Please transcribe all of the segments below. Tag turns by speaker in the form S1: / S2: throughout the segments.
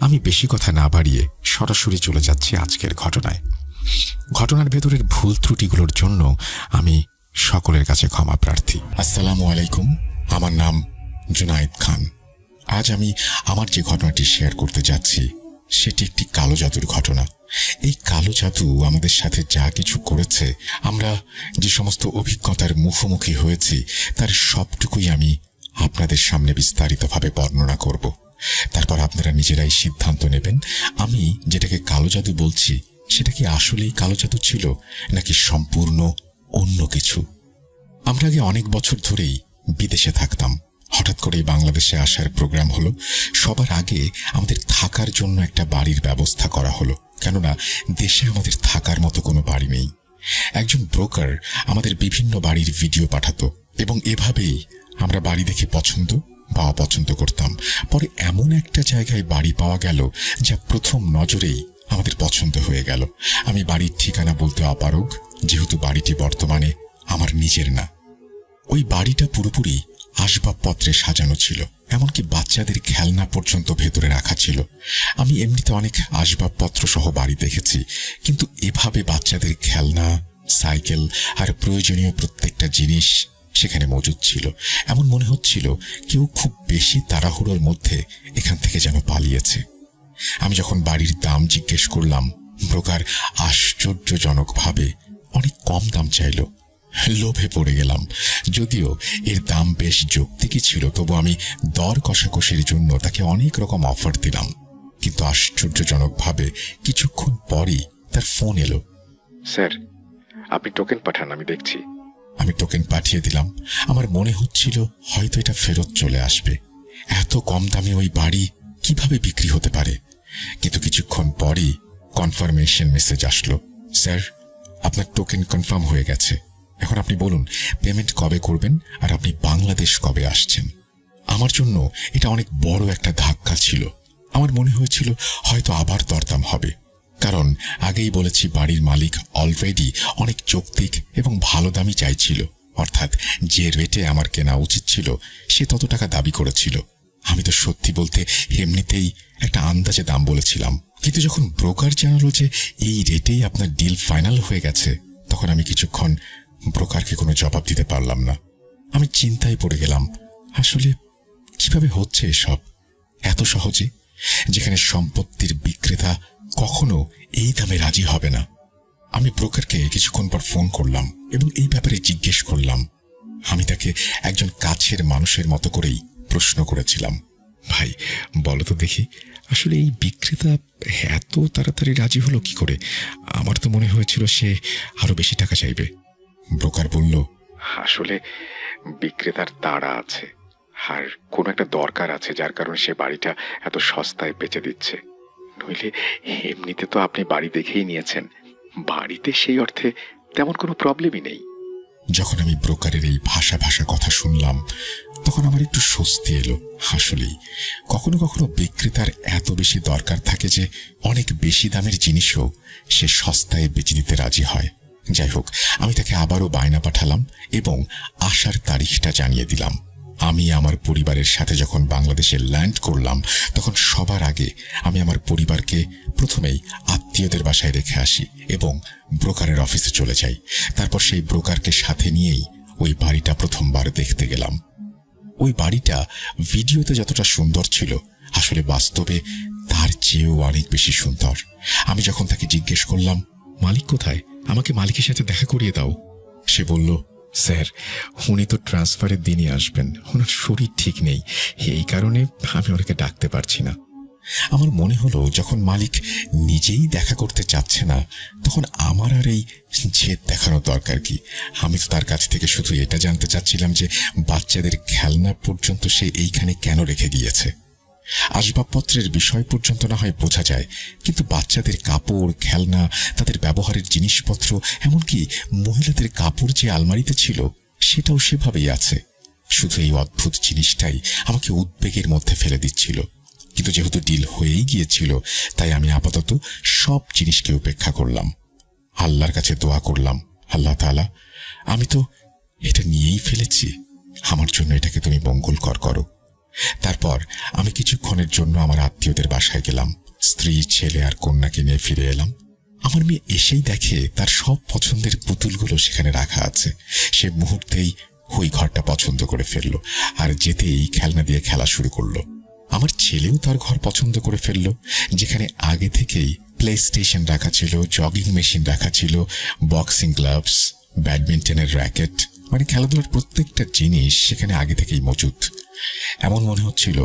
S1: আমি বেশি কথা না বাড়িয়ে সরাসরি চলে যাচ্ছি আজকের ঘটনায়। ঘটনার ভেতরের ভুল ত্রুটিগুলোর জন্য আমি সকলের কাছে ক্ষমা প্রার্থী। আসসালামু আলাইকুম, আমার নাম জুনায়েদ খান। আজ আমি আমার যে ঘটনাটি শেয়ার করতে যাচ্ছি সেটি একটি কালো জাদুর ঘটনা। এই কালো জাদু আমাদের সাথে যা কিছু করেছে, আমরা যে সমস্ত অভিজ্ঞতার মুখোমুখি হয়েছি, তার সবটুকুই আমি আপনাদের সামনে বিস্তারিতভাবে বর্ণনা করব। তারপর আপনারা নিজেরাই সিদ্ধান্ত নেবেন আমি যেটাকে কালো জাদু বলছি সেটা কি আসলেই কালো জাদু ছিল নাকি সম্পূর্ণ অন্য কিছু। আমরা আগে অনেক বছর ধরেই বিদেশে থাকতাম। হঠাৎ করে বাংলাদেশে আসার প্রোগ্রাম হলো। সবার আগে আমাদের থাকার জন্য একটা বাড়ির ব্যবস্থা করা হলো, কেননা দেশে আমাদের থাকার মতো কোনো বাড়ি নেই। একজন ব্রোকার আমাদের বিভিন্ন বাড়ির ভিডিও পাঠাতো এবং এভাবেই আমরা বাড়ি দেখে পছন্দ বা অপছন্দ করতাম। পরে এমন একটা জায়গায় বাড়ি পাওয়া গেল যা প্রথম নজরেই আমাদের পছন্দ হয়ে গেল। আমি বাড়ির ঠিকানা বলতে অপারগ, যেহেতু বাড়িটি বর্তমানে আমার নিজের না। ওই বাড়িটা পুরোপুরি আসবাবপত্রে সাজানো ছিল, এমনকি বাচ্চাদের খেলনা পর্যন্ত ভেতরে রাখা ছিল। আমি এমনিতে অনেক আসবাবপত্র সহ বাড়ি দেখেছি, কিন্তু এভাবে বাচ্চাদের খেলনা, সাইকেল আর প্রয়োজনীয় প্রত্যেকটা জিনিস সেখানে মজুদ ছিল। এমন মনে হচ্ছিল কেউ খুব বেশি তাড়াহুড়োর মধ্যে এখান থেকে যেন পালিয়েছে। আমি যখন বাড়ির দাম জিজ্ঞেস করলাম, ব্রোকার আশ্চর্যজনকভাবে অনেক কম দাম চাইল। লোভে পড়ে গেলাম। যদিও এর দাম বেশ যৌক্তিকই ছিল, তবু আমি দর কষাকষির জন্য তাকে অনেক রকম অফার দিলাম। কিন্তু আশ্চর্যজনকভাবে কিছুক্ষণ পরই তার ফোন এলো।
S2: স্যার, আপনি টোকেন পাঠান, আমি দেখছি।
S1: আমি টোকেন পাঠিয়ে দিলাম। আমার মনে হচ্ছিল হয়তো এটা ফেরত চলে আসবে। এত কম দামে ওই বাড়ি কিভাবে বিক্রি হতে পারে? কিন্তু কিছুক্ষণ পরই কনফার্মেশন মেসেজ আসলো। স্যার, আপনার টোকেন কনফার্ম হয়ে গেছে। এখন আপনি বলুন পেমেন্ট কবে করবেন আর আপনি বাংলাদেশ কবে আসছেন। আমার জন্য এটা অনেক বড় একটা ধাক্কা ছিল। আমার মনে হয়েছিল হয়তো আবার দরদাম হবে, কারণ আগেই বলেছি বাড়ির মালিক অলরেডি অনেক যৌক্তিক এবং ভালো দামই চাইছিল। অর্থাৎ যে রেটে আমার কেনা উচিত ছিল সে তত টাকা দাবি করেছিল। আমি তো সত্যি বলতে এমনিতেই একটা আন্দাজে দাম বলেছিলাম, কিন্তু যখন ব্রোকার জানালো যে এই রেটেই আপনার ডিল ফাইনাল হয়ে গেছে, তখন আমি কিছুক্ষণ ব্রোকারকে কোনো জবাব দিতে পারলাম না। আমি চিন্তায় পড়ে গেলাম, আসলে কিভাবে হচ্ছে এসব এত সহজে, যেখানে সম্পত্তির বিক্রেতা কখনো এই দামে রাজি হবে না। আমি ব্রোকারকে কিছুক্ষণ পর ফোন করলাম এবং এই ব্যাপারে জিজ্ঞেস করলাম। আমি তাকে একজন কাছের মানুষের মতো করেই প্রশ্ন করেছিলাম, ভাই বলো তো দেখি, আসলে এই বিক্রেতা এত তাড়াতাড়ি রাজি হলো কি করে? আমার তো মনে হয়েছিল সে আরো বেশি টাকা চাইবে। ব্রোকার বলল,
S2: আসলে বিক্রেতার তাড়া আছে, আর কোনো একটা দরকার আছে যার কারণে সে বাড়িটা এত সস্তায় বেচে দিচ্ছে। নইলে এমনিতে তো আপনি বাড়ি দেখেই নিয়েছেন, বাড়িতে সেই অর্থে তেমন কোনো প্রবলেমই নেই।
S1: যখন আমি ব্রোকারের এই ভাষা কথা শুনলাম, তখন আমার একটু স্বস্তি এলো। আসলেই কখনো কখনো বিক্রেতার এত বেশি দরকার থাকে যে অনেক বেশি দামের জিনিসও সে সস্তায় বেচে দিতে রাজি হয়। যাই হোক, আমি তাকে আবারও বায়না পাঠালাম এবং আসার তারিখটা জানিয়ে দিলাম। আমি আমার পরিবারের সাথে যখন বাংলাদেশে ল্যান্ড করলাম, তখন সবার আগে আমি আমার পরিবারকে প্রথমেই আত্মীয়দের বাসায় রেখে আসি এবং ব্রোকারের অফিসে চলে যাই। তারপর সেই ব্রোকারকে সাথে নিয়েই ওই বাড়িটা প্রথমবার দেখতে গেলাম। ওই বাড়িটা ভিডিওতে যতটা সুন্দর ছিল, আসলে বাস্তবে তার চেয়েও অনেক বেশি সুন্দর। আমি যখন তাকে জিজ্ঞেস করলাম, মালিক কোথায়, আমাকে মালিকের সাথে দেখা করিয়ে দাও, সে বলল, স্যার উনি তো ট্রান্সফারের দিনই আসবেন, ওনার শরীর ঠিক নেই, এই কারণে আমি ওনাকে ডাকতে পারছি না। আমার মনে হলো যখন মালিক নিজেই দেখা করতে চাচ্ছে না, তখন আমার আর এই জেদ দেখানোর দরকার কি? আমি তো তার কাছ থেকে শুধু এটা জানতে চাচ্ছিলাম যে বাচ্চাদের খেলনা পর্যন্ত সে এইখানে কেন রেখে গিয়েছে। আসবাবপত্রের বিষয় পর্যন্ত না হয় বোঝা যায়, কিন্তু বাচ্চাদের কাপড়, খেলনা, তাদের ব্যবহারের জিনিসপত্র, এমনকি মহিলাদের কাপড় যে আলমারিতে ছিল সেটাও সেভাবেই আছে। শুধু এই অদ্ভুত জিনিসটাই আমাকে উদ্বেগের মধ্যে ফেলে দিচ্ছিল। কিন্তু যেহেতু ডিল হয়েই গিয়েছিল, তাই আমি আপাতত সব জিনিসকে উপেক্ষা করলাম। আল্লাহর কাছে দোয়া করলাম, আল্লাহ তাআলা, আমি তো এটা নিয়েই ফেলেছি, আমার জন্য এটাকে তুমি মঙ্গলকর করো। তারপর আমি কিছুক্ষণের জন্য আমার আত্মীয়দের বাসায় গেলাম। স্ত্রী, ছেলে আর কন্যাকে নিয়ে ফিরে এলাম। আমার মেয়ে এসেই দেখে তার সব পছন্দের পুতুলগুলো সেখানে রাখা আছে। সে মুহূর্তেই ওই ঘরটা পছন্দ করে ফেলল আর যেতেই খেলনা দিয়ে খেলা শুরু করলো। আমার ছেলেও তার ঘর পছন্দ করে ফেলল, যেখানে আগে থেকেই প্লে স্টেশন রাখা ছিল, জগিং মেশিন রাখা ছিল, বক্সিং গ্লাভস, ব্যাডমিন্টনের র্যাকেট, মানে খেলাধুলার প্রত্যেকটা জিনিস সেখানে আগে থেকেই মজুদ। এমন মনে হচ্ছিল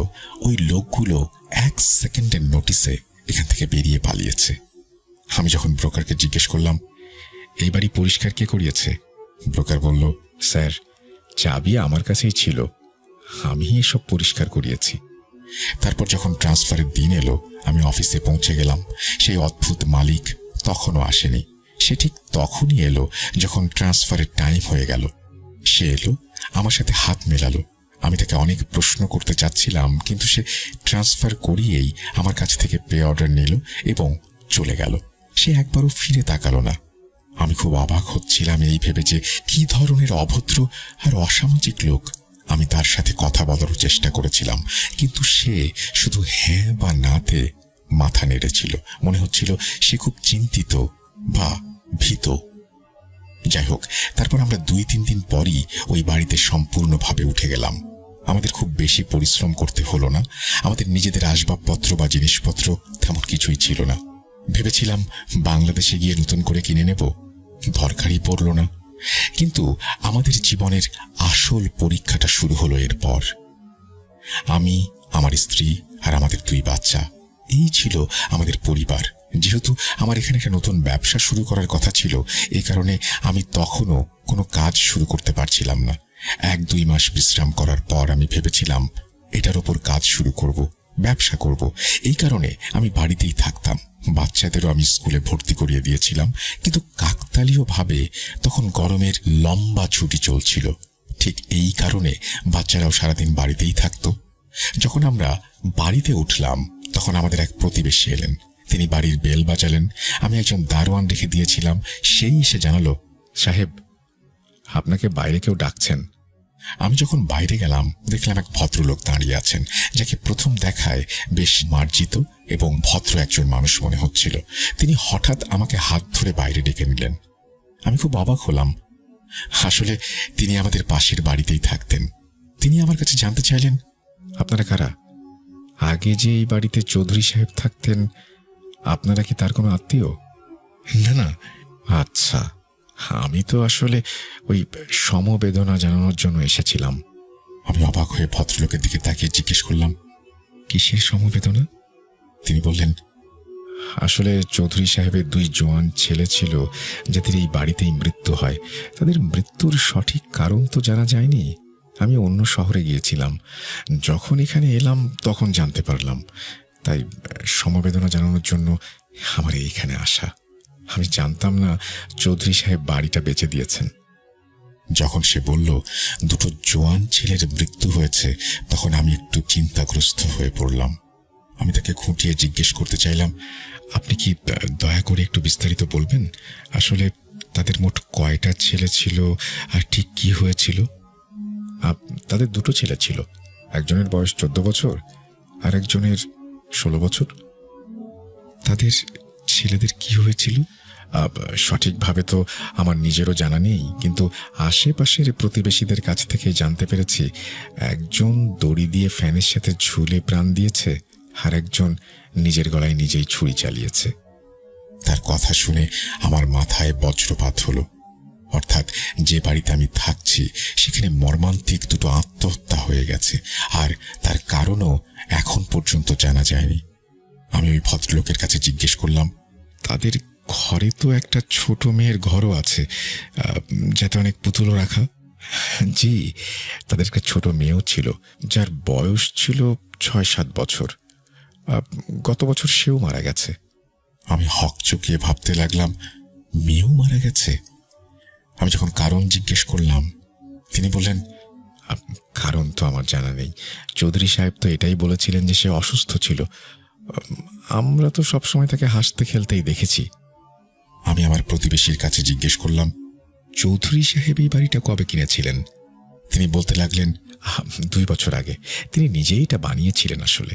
S1: ওই লোকগুলো 1 সেকেন্ডের নোটিসে এখান থেকে বেরিয়ে পালিয়েছে। আমি যখন ব্রোকারকে জিজ্ঞেস করলাম, এই বাড়ি পরিষ্কার কে করিয়েছে, ব্রোকার বলল, স্যার, চাবি আমার কাছেই ছিল, আমি এসব পরিষ্কার করিয়েছি। তারপর যখন ট্রান্সফারের দিন এলো, আমি অফিসে পৌঁছে গেলাম। সেই অদ্ভুত মালিক তখনও আসেনি। সে ঠিক তখনই এলো যখন ট্রান্সফারের টাইম হয়ে গেল। সে এলো, আমার সাথে হাত মেলালো। আমি তাকে অনেক প্রশ্ন করতে চাচ্ছিলাম, কিন্তু সে ট্রান্সফার করিয়েই আমার কাছ থেকে পে অর্ডার নিল এবং চলে গেল। সে একবারও ফিরে তাকালো না। আমি খুব অবাক হচ্ছিলাম এই ভেবে যে কি ধরনের অভদ্র আর অসামাজিক লোক। আমি তার সাথে কথা বলার চেষ্টা করেছিলাম, কিন্তু সে শুধু হ্যাঁ বা নাতে মাথা নেড়েছিল। মনে হচ্ছিল সে খুব চিন্তিত বা ভীত। যাই হোক, তারপর আমরা 2-3 দিন পরই ওই বাড়িতে সম্পূর্ণভাবে উঠে গেলাম। আমাদের খুব বেশি পরিশ্রম করতে হলো না। আমাদের নিজেদের আসবাবপত্র বা জিনিসপত্র তেমন কিছুই ছিল না। ভেবেছিলাম বাংলাদেশে গিয়ে নতুন করে কিনে নেব, দরকারই পড়ল না। কিন্তু আমাদের জীবনের আসল পরীক্ষাটা শুরু হলো এরপর। আমি, আমার স্ত্রী আর আমাদের 2 বাচ্চা, এই ছিল আমাদের পরিবার। যেহেতু আমার এখানে একটা নতুন ব্যবসা শুরু করার কথা ছিল, এই কারণে আমি তখনও কোনো কাজ শুরু করতে পারছিলাম না। 1-2 মাস বিশ্রাম করার পর আমি ভেবেছিলাম এটার ওপর কাজ শুরু করব, ব্যবসা করব। এই কারণে আমি বাড়িতেই থাকতাম। বাচ্চাদেরও আমি স্কুলে ভর্তি করিয়ে দিয়েছিলাম। কিন্তু কাকতালীয়ভাবে তখন গরমের লম্বা ছুটি চলছিল। ঠিক এই কারণে বাচ্চারাও সারাদিন বাড়িতেই থাকতো। যখন আমরা বাড়িতে উঠলাম, তখন আমাদের এক প্রতিবেশী এলেন। তিনি বাড়ির বেল বাজালেন। আমি একজন দারোয়ান রেখে দিয়েছিলাম, সেই এসে জানালো, সাহেব, আপনাকে বাইরে কেউ ডাকছেন। আমি যখন বাইরে গেলাম, দেখলাম এক ভদ্রলোক দাঁড়িয়ে আছেন, যাকে প্রথম দেখায় বেশ মার্জিত এবং ভদ্র একজন মানুষ মনে হচ্ছিল। তিনি হঠাৎ আমাকে হাত ধরে বাইরে ডেকে নিলেন। আমি খুব অবাক হলাম। আসলে তিনি আমাদের পাশের বাড়িতেই থাকতেন। তিনি আমার কাছে জানতে চাইলেন, আপনারা কারা? আগে যে এই বাড়িতে চৌধুরী সাহেব থাকতেন, আপনারা কি তার কোনো আত্মীয়? না না। আচ্ছা, আমি তো আসলে ওই সমবেদনা জানানোর জন্য এসেছিলাম। আমি অবাক হয়ে ভদ্রলোকের দিকে তাকিয়ে জিজ্ঞেস করলাম, কিসের সমবেদনা? তিনি বললেন, আসলে চৌধুরী সাহেবের 2 জোয়ান ছেলে ছিল, যাদের এই বাড়িতেই মৃত্যু হয়। তাদের মৃত্যুর সঠিক কারণ তো জানা যায়নি। আমি অন্য শহরে গিয়েছিলাম, যখন এখানে এলাম তখন জানতে পারলাম। তাই সমবেদনা জানানোর জন্য আমার এইখানে আসা। আমি জানতাম না চৌধুরী সাহেব বাড়িটা বেচে দিয়েছেন। যখন সে বলল 2 জোয়ান ছেলের মৃত্যু হয়েছে, তখন আমি একটু চিন্তাগ্রস্ত হয়ে পড়লাম। আমি তাকে খুঁটিয়ে জিজ্ঞেস করতে চাইলাম, আপনি কি দয়া করে একটু বিস্তারিত বলবেন? আসলে তাদের মোট কয়টা ছেলে ছিল আর ঠিক কি হয়েছিল? তাদের 2 ছেলে ছিল। একজনের বয়স 14 বছর আর একজনের 16 বছর। তাদের ছেলেদের কি হয়েছিল সঠিকভাবে তো আমার নিজেরও জানা নেই, কিন্তু আশেপাশের প্রতিবেশীদের কাছ থেকে জানতে পেরেছি একজন দড়ি দিয়ে ফ্যানের সাথে ঝুলে প্রাণ দিয়েছে আর একজন নিজের গলায় নিজেই ছুরি চালিয়েছে। তার কথা শুনে আমার মাথায় বজ্রপাত হলো। অর্থাৎ যে বাড়িতে আমি থাকছি সেখানে মর্মান্তিক 2 আত্মহত্যা হয়ে গেছে, আর তার কারণও এখন পর্যন্ত জানা যায়নি। আমি ওই ভদ্রলোকের কাছে জিজ্ঞেস করলাম, তাদের ঘরে তো একটা ছোট মেয়ের ঘরও আছে, যাতে অনেক পুতুলও রাখা। জি, তাদের একটা ছোট মেয়েও ছিল, যার বয়স ছিল 6-7 বছর। গত বছর সেও মারা গেছে। আমি হকচকিয়ে ভাবতে লাগলাম, মেয়েও মারা গেছে? আমি যখন কারণ জিজ্ঞেস করলাম, তিনি বললেন, কারণ তো আমার জানা নেই। চৌধুরী সাহেব তো এটাই বলেছিলেন যে সে অসুস্থ ছিল। আমরা তো সবসময় তাকে হাসতে খেলতেই দেখেছি। আমি আমার প্রতিবেশীর কাছে জিজ্ঞেস করলাম, চৌধুরী সাহেব এই বাড়িটা কবে কিনেছিলেন? তিনি বলতে লাগলেন, 2 বছর আগে তিনি নিজেই এটা বানিয়েছিলেন। আসলে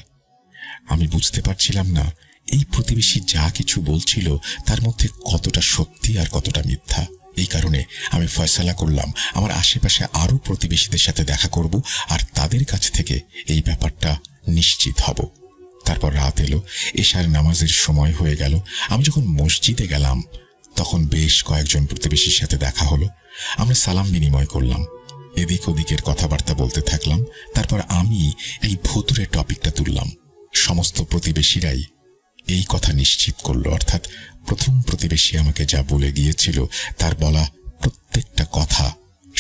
S1: আমি বুঝতে পারছিলাম না এই প্রতিবেশী যা কিছু বলছিল তার মধ্যে কতটা সত্যি আর কতটা মিথ্যা। এই কারণে আমি ফয়সালা করলাম আমার আশেপাশে আরো প্রতিবেশীদের সাথে দেখা করব আর তাদের কাছ থেকে এই ব্যাপারটা নিশ্চিত হব। তারপর রাত এলো, এশার নামাজের সময় হয়ে গেল। আমি যখন মসজিদে গেলাম তখন বেশ কয়েকজন প্রতিবেশীর সাথে দেখা হলো। আমরা সালাম বিনিময় করলাম, এদিক ওদিকের কথাবার্তা বলতে থাকলাম। তারপর আমি এই ভুতুরে টপিকটা তুললাম। সমস্ত প্রতিবেশীরাই এই কথা নিশ্চিত করল, অর্থাৎ প্রথম প্রতিবেশী আমাকে যা বলে গিয়েছিল তার বলা প্রত্যেকটা কথা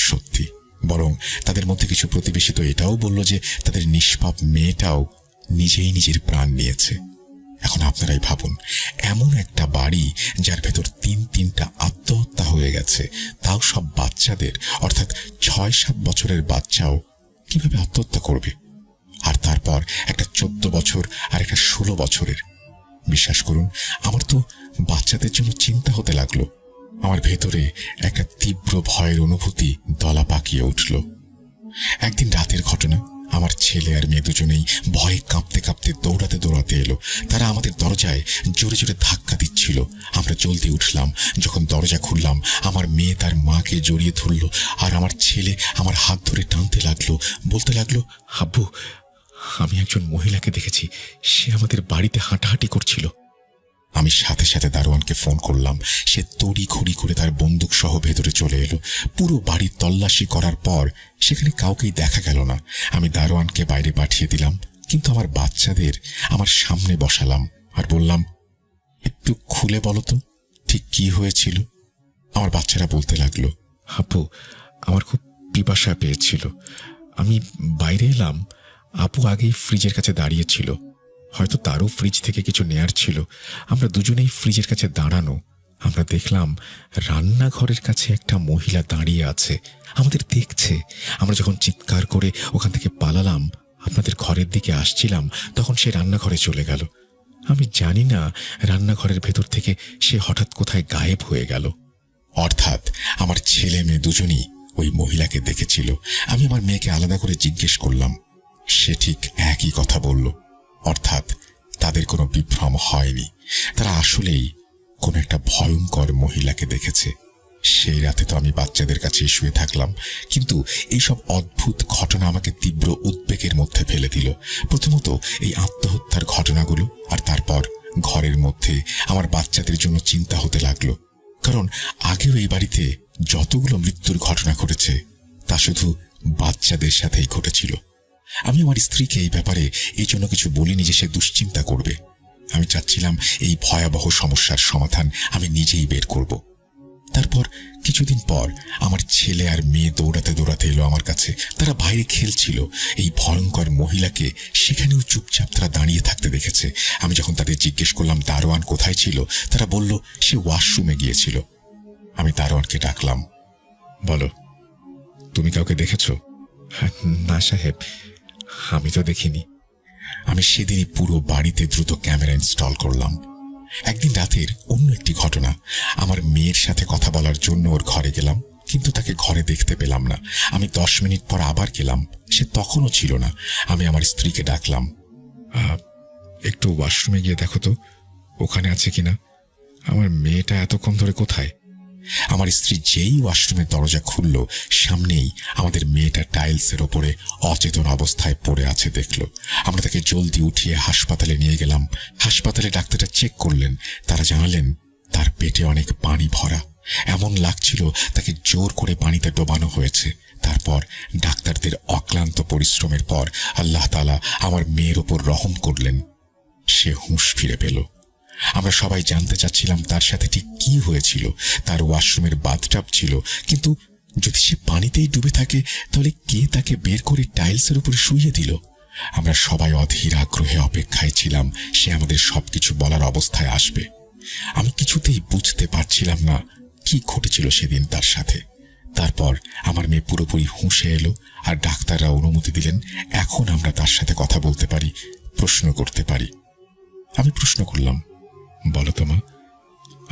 S1: সত্যি। বরং তাদের মধ্যে কিছু প্রতিবেশী তো এটাও বলল যে তাদের নিষ্পাপ মেয়েটাও নিজেই নিজের প্রাণ নিয়েছে। এখন আপনারাই ভাবুন, এমন একটা বাড়ি যার ভেতর 3-3টা আত্মহত্যা হয়ে গেছে, তাও সব বাচ্চাদের, অর্থাৎ 6-7 বছরের বাচ্চাও কিভাবে আত্মহত্যা করবে? আর তারপর একটা 14 বছর আর একটা 16 বছরের। বিশ্বাস করুন, আমার তো বাচ্চাদের জন্য চিন্তা হতে লাগলো। আমার ভেতরে একটা তীব্র ভয়ের অনুভূতি দলা পাকিয়ে উঠল। একদিন রাতের ঘটনা, আমার ছেলে আর মেয়ে দুজনেই ভয়ে কাঁপতে কাঁপতে দৌড়াতে দৌড়াতে এলো। তারা আমাদের দরজায় জোরে জোরে ধাক্কা দিচ্ছিল। আমরা জলদি উঠলাম। যখন দরজা খুললাম, আমার মেয়ে তার মাকে জড়িয়ে ধরল আর আমার ছেলে আমার হাত ধরে টানতে লাগলো, বলতে লাগলো, আব্বু, আমি একজন মহিলাকে দেখেছি, সে আমাদের বাড়িতে হাঁটাহাঁটি করছিল। আমি সাথে সাথে দারোয়ানকে ফোন করলাম। সে তড়ি ঘড়ি করে তার বন্দুক সহ ভেতরে চলে এলো। পুরো বাড়ি তল্লাশি করার পর সেখানে কাউকেই দেখা গেল না। আমি দারোয়ানকে বাইরে পাঠিয়ে দিলাম, কিন্তু আমার বাচ্চাদের আমার সামনে বসালাম আর বললাম, একটু খুলে বলো তো ঠিক কি হয়েছিল। আমার বাচ্চারা বলতে লাগলো, আপু, আমার খুব পিপাসা পেয়েছিল, আমি বাইরে এলাম। আপু আগেই ফ্রিজের কাছে দাঁড়িয়েছিল, হয়তো তারও ফ্রিজ থেকে কিছু নেয়ার ছিল। আমরা দুজনেই ফ্রিজের কাছে দাঁড়ানো। আমরা দেখলাম রান্নাঘরের কাছে একটা মহিলা দাঁড়িয়ে আছে, আমাদের দেখছে। আমরা যখন চিৎকার করে ওখান থেকে পালালাম, আপনাদের ঘরের দিকে আসছিলাম, তখন সে রান্নাঘরে চলে গেল। আমি জানি না রান্নাঘরের ভেতর থেকে সে হঠাৎ কোথায় গায়েব হয়ে গেল। অর্থাৎ আমার ছেলে মেয়ে দুজনই ওই মহিলাকে দেখেছিল। আমি আমার মেয়েকে আলাদা করে জিজ্ঞেস করলাম, সে ঠিক একই কথা বলল। অর্থাৎ তাদের কোনো বিভ্রম হয়নি, তারা আসলেই কোন একটা ভয়ঙ্কর মহিলাকে দেখেছে। সেই রাতে তো আমি বাচ্চাদের কাছে শুয়ে থাকলাম, কিন্তু এইসব অদ্ভুত ঘটনা আমাকে তীব্র উদ্বেগের মধ্যে ফেলে দিল। প্রথমত এই আত্মহত্যার ঘটনাগুলো, আর তারপর ঘরের মধ্যে আমার বাচ্চাদের জন্য চিন্তা হতে লাগলো। কারণ আগেও এই বাড়িতে যতগুলো মৃত্যুর ঘটনা ঘটেছে তা শুধু বাচ্চাদের সাথেই ঘটেছিল। আমি আমার স্ত্রীকে এই ব্যাপারে এই জন্য কিছু বলিনি যে সে দুশ্চিন্তা করবে। আমি চাচ্ছিলাম এই ভয়াবহ সমস্যার সমাধান আমি নিজেই বের করব। তারপর কিছুদিন পর আমার ছেলে আর মেয়ে দৌড়াতে দৌড়াতে এলো আমার কাছে। তারা বাইরে খেলছিল। এই ভয়ঙ্কর মহিলাকে সেখানেও চুপচাপ তারা দাঁড়িয়ে থাকতে দেখেছে। আমি যখন তাদের জিজ্ঞেস করলাম দারোয়ান কোথায় ছিল, তারা বলল সে ওয়াশরুমে গিয়েছিল। আমি দারোয়ানকে ডাকলাম, বলো, তুমি কাউকে দেখেছ? না সাহেব, আমি তো দেখিনি। আমি সেদিনই পুরো বাড়িতে দ্রুত ক্যামেরা ইনস্টল করলাম। একদিন রাতের অন্য একটি ঘটনা, আমার মেয়ের সাথে কথা বলার জন্য ওর ঘরে গেলাম, কিন্তু তাকে ঘরে দেখতে পেলাম না। আমি 10 মিনিট পর আবার গেলাম, সে তখনও ছিল না। আমি আমার স্ত্রীকে ডাকলাম, একটু ওয়াশরুমে গিয়ে দেখো তো ওখানে আছে কিনা। আমার মেয়েটা এতক্ষণ ধরে কোথায়? আমার স্ত্রী যেই ওয়াশরুমের দরজা খুলল, সামনেই আমাদের মেয়েটা টাইলসের ওপরে অচেতন অবস্থায় পড়ে আছে দেখল। আমরা তাকে জলদি উঠিয়ে হাসপাতালে নিয়ে গেলাম। হাসপাতালে ডাক্তাররা চেক করলেন, তারা জানালেন তার পেটে অনেক পানি ভরা। এমন লাগছিল তাকে জোর করে পানিতে ডোবানো হয়েছে। তারপর ডাক্তারদের অক্লান্ত পরিশ্রমের পর আল্লাহ তাআলা আমার মেয়ের ওপর রহম করলেন, সে হুঁশ ফিরে পেল। আমরা সবাই জানতে চাচ্ছিলাম তার সাথে ঠিক কি হয়েছিল। তার ওয়াশরুমের বাথটাব ছিল, কিন্তু যদি সে পানিতেই ডুবে থাকে তাহলে কে তাকে বের করে টাইলসের উপরে শুইয়ে দিল? আমরা সবাই অধীর আগ্রহে অপেক্ষায় ছিলাম সে আমাদের সবকিছু বলার অবস্থায় আসবে। আমি কিছুতেই বুঝতে পারছিলাম না কি ঘটেছিল সেদিন তার সাথে। তারপর আমার মেয়ে পুরোপুরি হুঁশে এলো আর ডাক্তাররা অনুমতি দিলেন এখন আমরা তার সাথে কথা বলতে পারি, প্রশ্ন করতে পারি। আমি প্রশ্ন করলাম, বলো তো মা,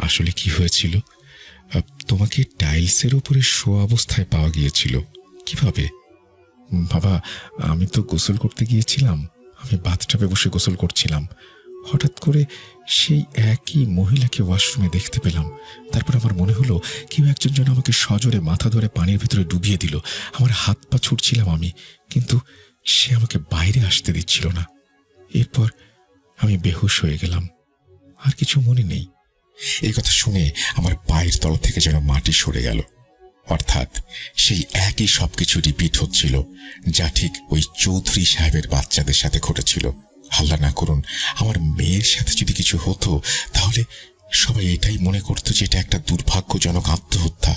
S1: আসলে কি হয়েছিল? তোমাকে টাইলসের উপরে শোয়া অবস্থায় পাওয়া গিয়েছিল কিভাবে? বাবা, আমি তো গোসল করতে গিয়েছিলাম। আমি বাথটাবে বসে গোসল করছিলাম। হঠাৎ করে সেই একই মহিলাকে ওয়াশরুমে দেখতে পেলাম। তারপর আমার মনে হলো কেউ একজন যেন আমাকে সজোরে মাথা ধরে পানির ভিতরে ডুবিয়ে দিল। আমার হাত পা ছুটছিলাম আমি, কিন্তু সে আমাকে বাইরে আসতে দিচ্ছিল না। এরপর আমি বেহুশ হয়ে গেলাম, আর কিছু মনে নেই। এই কথা শুনে আমার পায়ের তল থেকে যেন মাটি সরে গেল। অর্থাৎ সেই একই সবকিছু রিপিট হচ্ছিল, যা ঠিক ওই চৌধুরী সাহেবের বাচ্চাদের সাথে ঘটেছিল। আল্লাহ না করুন আমার মেয়ের সাথে যদি কিছু হতো, তাহলে সবাই এটাই মনে করত যে এটা একটা দুর্ভাগ্যজনক আত্মহত্যা।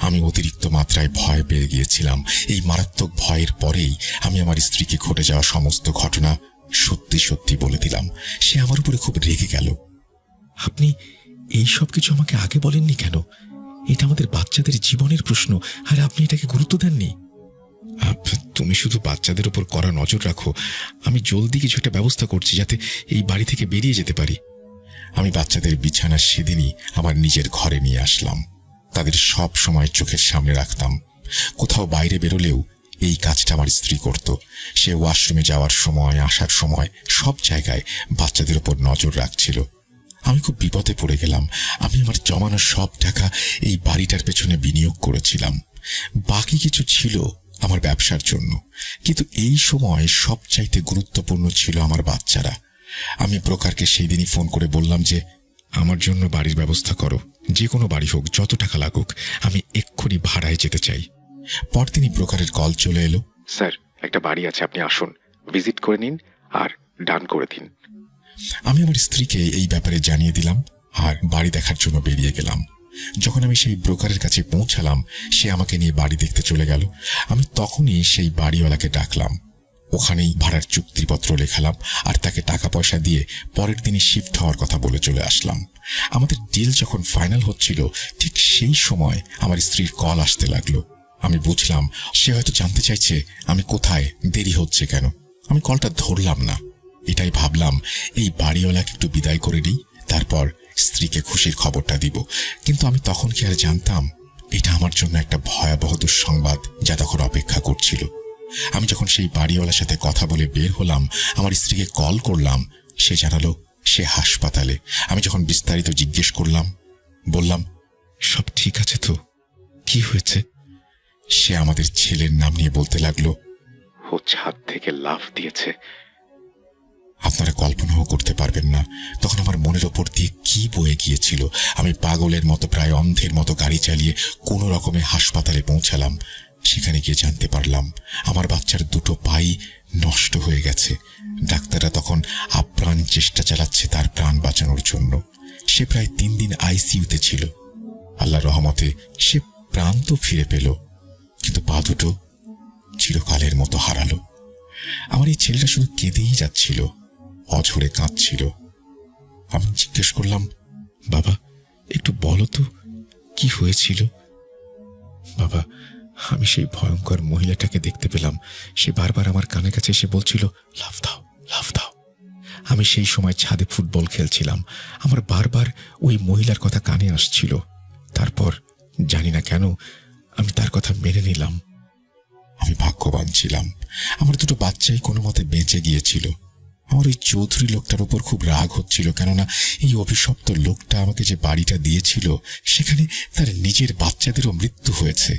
S1: আমি অতিরিক্ত মাত্রায় ভয় পেয়ে গিয়েছিলাম। এই মারাত্মক ভয়ের পরেই আমি আমার স্ত্রীকে ঘটে যাওয়া সমস্ত ঘটনা সত্যি সত্যি বলে দিলাম। সে আমার উপরে খুব রেগে গেল। আপনি এই সব কিছু আমাকে আগে বলেননি কেন? এটা আমাদের বাচ্চাদের জীবনের প্রশ্ন, আর আপনি এটাকে গুরুত্ব দেননি। তুমি শুধু বাচ্চাদের উপর কড়া নজর রাখো। আমি জলদি কিছু একটা ব্যবস্থা করছি যাতে এই বাড়ি থেকে বেরিয়ে যেতে পারি। আমি বাচ্চাদের বিছানা সেদিনই আমার নিজের ঘরে নিয়ে আসলাম। তাদের সব সময় চোখের সামনে রাখতাম। কোথাও বাইরে বেরোলেও এই কাজটা আমার স্ত্রী করত। সে ওয়াশরুমে যাওয়ার সময়, আসার সময় সব জায়গায় বাচ্চাদের উপর নজর রাখছিল। আমি খুব বিপদে পড়ে গেলাম। আমি আমার জমানো সব টাকা এই বাড়িটার পেছনে বিনিয়োগ করেছিলাম। বাকি কিছু ছিল আমার ব্যবসার জন্য, কিন্তু এই সময় সবচাইতে গুরুত্বপূর্ণ ছিল আমার বাচ্চারা। আমি ব্রোকারকে সেই দিনই ফোন করে বললাম যে আমার জন্য বাড়ির ব্যবস্থা করো, যে কোনো বাড়ি হোক, যত টাকা লাগুক, আমি এক্ষুনি ভাড়ায় যেতে চাই। পরদিনই ব্রোকারের কল চলে এলো।
S2: স্যার, একটা বাড়ি আছে, আপনি আসুন, ভিজিট করে নিন আর ডান করে দিন।
S1: আমি আমার স্ত্রীকে এই ব্যাপারে জানিয়ে দিলাম আর বাড়ি দেখার জন্য বেরিয়ে গেলাম। যখন আমি সেই ব্রোকারের কাছে পৌঁছালাম, সে আমাকে নিয়ে বাড়ি দেখতে চলে গেল। আমি তখনই সেই বাড়িওয়ালাকে ডাকলাম। ওখানেই ভাড়ার চুক্তিপত্র লেখালাম আর তাকে টাকা পয়সা দিয়ে পরের দিনই শিফট হওয়ার কথা বলে চলে আসলাম। আমাদের ডিল যখন ফাইনাল হচ্ছিল, ঠিক সেই সময় আমার স্ত্রীর কল আসতে লাগলো। আমি বুঝলাম সে হয়তো জানতে চাইছে আমি কোথায়, দেরি হচ্ছে কেন। আমি কলটা ধরলাম না। এটাই ভাবলাম এই বাড়িওয়ালাকে একটু বিদায় করে নিই, তারপর স্ত্রীকে খুশির খবরটা দিব। কিন্তু আমি তখন কি আর জানতাম এটা আমার জন্য একটা ভয়াবহ দুঃসংবাদ যা তখন অপেক্ষা করছিল। আমি যখন সেই বাড়িওয়ালার সাথে কথা বলে বের হলাম, আমার স্ত্রীকে কল করলাম, সে জানালো সে হাসপাতালে। আমি যখন বিস্তারিত জিজ্ঞেস করলাম, বললাম সব ঠিক আছে তো, কি হয়েছে? সে আমাদের ছেলের নাম নিয়ে বলতে লাগলো,
S2: ও ছাদ থেকে লাফ দিয়েছে।
S1: আপনারা কল্পনাও করতে পারবেন না তখন আমার মনের ওপর দিয়ে কি বয়ে গিয়েছিল। আমি পাগলের মতো, প্রায় অন্ধের মতো গাড়ি চালিয়ে কোনো রকমে হাসপাতালে পৌঁছালাম। সেখানে গিয়ে জানতে পারলাম আমার বাচ্চার দুটো পাই নষ্ট হয়ে গেছে। ডাক্তাররা তখন আপ্রাণ চেষ্টা চালাচ্ছে তার প্রাণ বাঁচানোর জন্য। সে প্রায় 3 দিন আইসিইউতে ছিল। আল্লাহর রহমতে সে প্রাণ তো ফিরে পেল, কিন্তু পা দুটো চিরকালের মতো হারালো। আমার এই ছেলেটা শুধু কেঁদেই যাচ্ছিল, অঝরে কাঁদছিল। আমি জিজ্ঞেস করলাম, বাবা একটু বলো তো কি হয়েছিল? বাবা, আমি সেই ভয়ঙ্কর মহিলাটাকে দেখতে পেলাম। সে বারবার আমার কানের কাছে এসে বলছিল, লাফ দাও, লাফ দাও। আমি সেই সময় ছাদে ফুটবল খেলছিলাম। আমার বারবার ওই মহিলার কথা কানে আসছিল। তারপর জানি না কেন আমি তার কথা মেনে নিলাম। আমি ভাগ্যবান ছিলাম, আমার দুটো বাচ্চাই কোনো মতে বেঁচে গিয়েছিল। আমার ওই চৌধুরী লোকটার উপর খুব রাগ হচ্ছিল, কেননা এই অভিশপ্ত লোকটা আমাকে যে বাড়িটা দিয়েছিল সেখানে তার নিজের বাচ্চাদেরও মৃত্যু হয়েছে।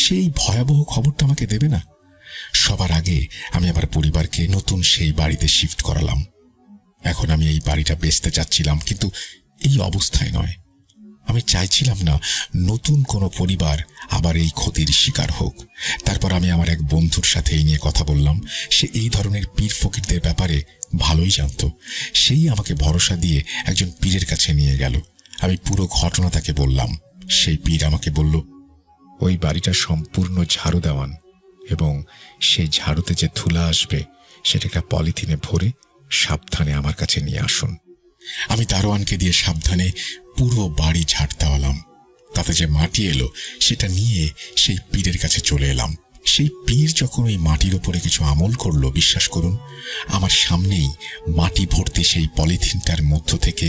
S1: সেই ভয়াবহ খবরটা আমাকে দেবে না। সবার আগে আমি আমার পরিবারকে নতুন সেই বাড়িতে শিফট করালাম। এখন আমি এই বাড়িটা বেচতে চাচ্ছিলাম, কিন্তু এই অবস্থায় নয়। আমি চাইছিলাম না নতুন কোনো পরিবার আবার এই ক্ষতির শিকার হোক। তারপর আমি আমার এক বন্ধুর সাথে এই নিয়ে কথা বললাম। সে এই ধরনের পীর ফকিরদের ব্যাপারে ভালোই জানত। সেই আমাকে ভরসা দিয়ে একজন পীরের কাছে নিয়ে গেল। আমি পুরো ঘটনা তাকে বললাম। সেই পীর আমাকে বলল, ওই বাড়িটা সম্পূর্ণ ঝাড়ু দেওয়ান এবং সেই ঝাড়ুতে যে ধুলা আসবে সেটা একটা পলিথিনে ভরে সাবধানে আমার কাছে নিয়ে আসুন। আমি দারোয়ানকে দিয়ে সাবধানে পুরো বাড়ি ঝাড় দেওয়ালাম। তাতে যে মাটি এলো সেটা নিয়ে সেই পীরের কাছে চলে এলাম। সেই পীর যখন ওই মাটির ওপরে কিছু আমল করলো, বিশ্বাস করুন আমার সামনেই মাটি ভর্তি সেই পলিথিনটার মধ্য থেকে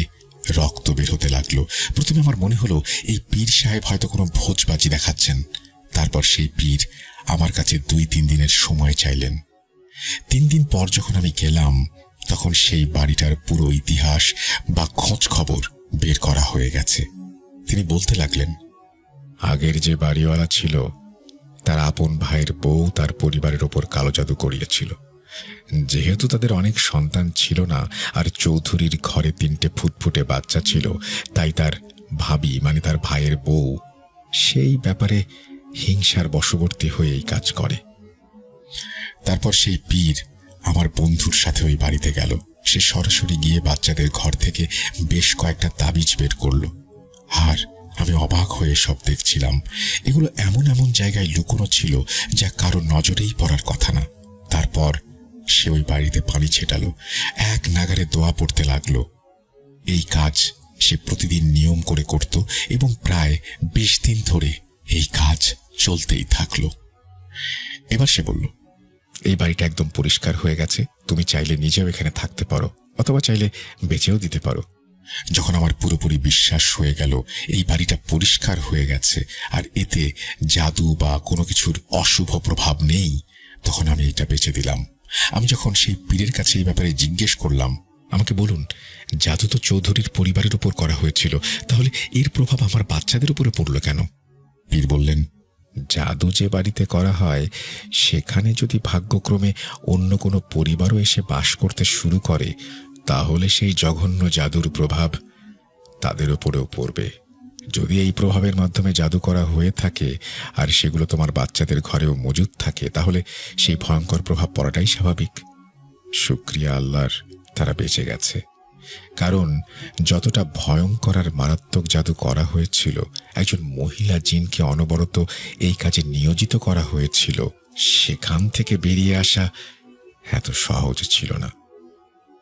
S1: রক্ত বের হতে লাগলো। প্রথমে আমার মনে হলো এই পীর সাহেব হয়তো কোনো ভোজবাজি দেখাচ্ছেন। তারপর সেই পীর আমার কাছে 2-3 দিনের সময় চাইলেন। 3 দিন পর যখন আমি গেলাম, তখন সেই বাড়িটার পুরো ইতিহাস বা খোঁজ খবর বের করা হয়ে গেছে। তিনি বলতে লাগলেন, আগের যে বাড়িওয়ালা ছিল তার আপন ভাইয়ের বউ তার পরিবারের ওপর কালো জাদু করিয়েছিল। যেহেতু তাদের অনেক সন্তান ছিল না আর চৌধুরীর ঘরে 3টে ফুটফুটে বাচ্চা ছিল, তাই তার ভাবি মানে তার ভাইয়ের বউ সেই ব্যাপারে হিংসার বশবর্তী হয়ে এই কাজ করে। তারপর সেই পীর আমার বন্ধুর সাথে ওই বাড়িতে গেল। সে সরাসরি গিয়ে বাচ্চাদের ঘর থেকে বেশ কয়েকটা তাবিজ বের করলো। আর আমি অবাক হয়ে সব দেখছিলাম। এগুলো এমন এমন জায়গায় লুকোনো ছিল যা কারো নজরেই পড়ার কথা না। তারপর সে ওই বাড়িতে পানি ছেটালো, এক নাগারে দোয়া পড়তে লাগলো। এই কাজ সে প্রতিদিন নিয়ম করে করত এবং প্রায় 20 দিন ধরে এই কাজ চলতেই থাকলো। এবার সে বলল, এই বাড়িটা একদম পরিষ্কার হয়ে গেছে, তুমি চাইলে নিজেও এখানে থাকতে পারো অথবা চাইলে বেচেও দিতে পারো। যখন আমার পুরোপুরি বিশ্বাস হয়ে গেল এই বাড়িটা পরিষ্কার হয়ে গেছে আর এতে জাদু বা কোনো কিছুর অশুভ প্রভাব নেই, তখন আমি এটা বেচে দিলাম। আমি যখন সেই পীরের কাছে এই ব্যাপারে জিজ্ঞেস করলাম, আমাকে বলুন, জাদু তো চৌধুরীর পরিবারের উপর করা হয়েছিল, তাহলে এর প্রভাব আমার বাচ্চাদের উপরে পড়ল কেন? পীর বললেন, জাদু যে বাড়িতে করা হয় সেখানে যদি ভাগ্যক্রমে অন্য কোনো পরিবারও এসে বাস করতে শুরু করে, তাহলে সেই জঘন্য জাদুর প্রভাব তাদের উপরেও পড়বে। যদি এই প্রভাবের মাধ্যমে জাদু করা হয়ে থাকে আর সেগুলো তোমার বাচ্চাদের ঘরেও মজুদ থাকে, তাহলে সেই ভয়ঙ্কর প্রভাব পড়াটাই স্বাভাবিক। শুকরিয়া আল্লাহর, তারা বেঁচে গেছে। কারণ যতটা ভয়ঙ্কর আর মারাত্মক জাদু করা হয়েছিল, একজন মহিলা জিনকে অনবরত এই কাজে নিয়োজিত করা হয়েছিল, সেখান থেকে বেরিয়ে আসা এত সহজ ছিল না।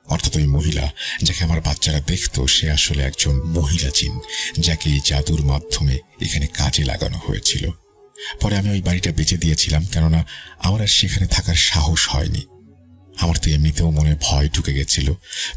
S1: অর্থাৎ ওই মহিলা যাকে আমার বাচ্চারা দেখতো, সে আসলে একজন মহিলা জিন, যাকে এই জাদুর মাধ্যমে এখানে কাজে লাগানো হয়েছিল। পরে আমি ওই বাড়িটা বেচে দিয়েছিলাম, কেননা আমার আর সেখানে থাকার সাহস হয়নি। আমার তো এমনিতেও মনে ভয় ঢুকে গেছিল।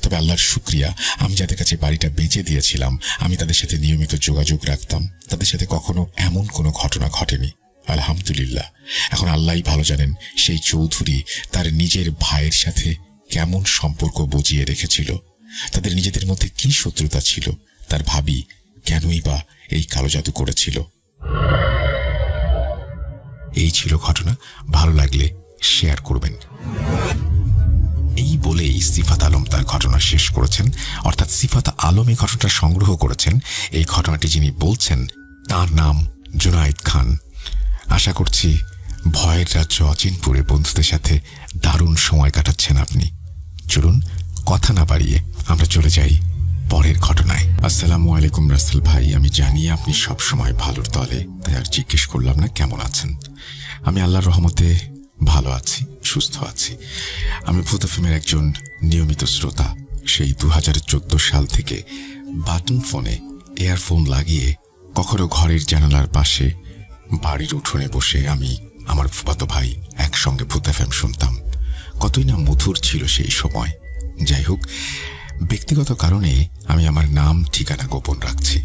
S1: তবে আল্লাহর শুকরিয়া, আমি যাদের কাছে বাড়িটা বেচে দিয়েছিলাম আমি তাদের সাথে নিয়মিত যোগাযোগ রাখতাম। তাদের সাথে কখনো এমন কোনো ঘটনা ঘটেনি, আলহামদুলিল্লাহ। এখন আল্লাহই ভালো জানেন সেই চৌধুরী তার নিজের ভাইয়ের সাথে কেমন সম্পর্ক বজিয়ে রেখেছিল, তাদের নিজেদের মধ্যে কি শত্রুতা ছিল, তার ভাবি কেনই বা এই কালো জাদু করেছিল। এই ছিল ঘটনা। ভালো লাগলে শেয়ার করবেন। এই বলেই সিফাত আলম তার ঘটনা শেষ করেছেন। অর্থাৎ সিফাত আলম এই ঘটনাটা সংগ্রহ করেছেন। এই ঘটনাটি যিনি বলছেন তার নাম জুনায়েদ খান। আশা করছি ভয়ের রাজ্য অচিনপুরে বন্ধুদের সাথে দারুণ সময় কাটাচ্ছেন আপনি। চলুন কথা না বাড়িয়ে আমরা চলে যাই পরের ঘটনায়। আসসালামু আলাইকুম রাসেল ভাই, আমি জানি আপনি সব সময় ভালোর দলে, তাই আর জিজ্ঞেস করলাম না কেমন আছেন। আমি আল্লাহর রহমতে ভালো আছি, সুস্থ আছি। আমি ভূত এফএমের একজন নিয়মিত শ্রোতা। সেই 2014 সাল থেকে বাটন ফোনে ইয়ারফোন লাগিয়ে কখনো ঘরের জানালার পাশে, বাড়ির উঠোনে বসে আমি আমার ফুফাতো ভাই একসঙ্গে ভূত এফএম শুনতাম। কতই না মধুর ছিল সেই সময়। যাই হোক, ব্যক্তিগত কারণে আমি আমার নাম ঠিকানা গোপন রাখছি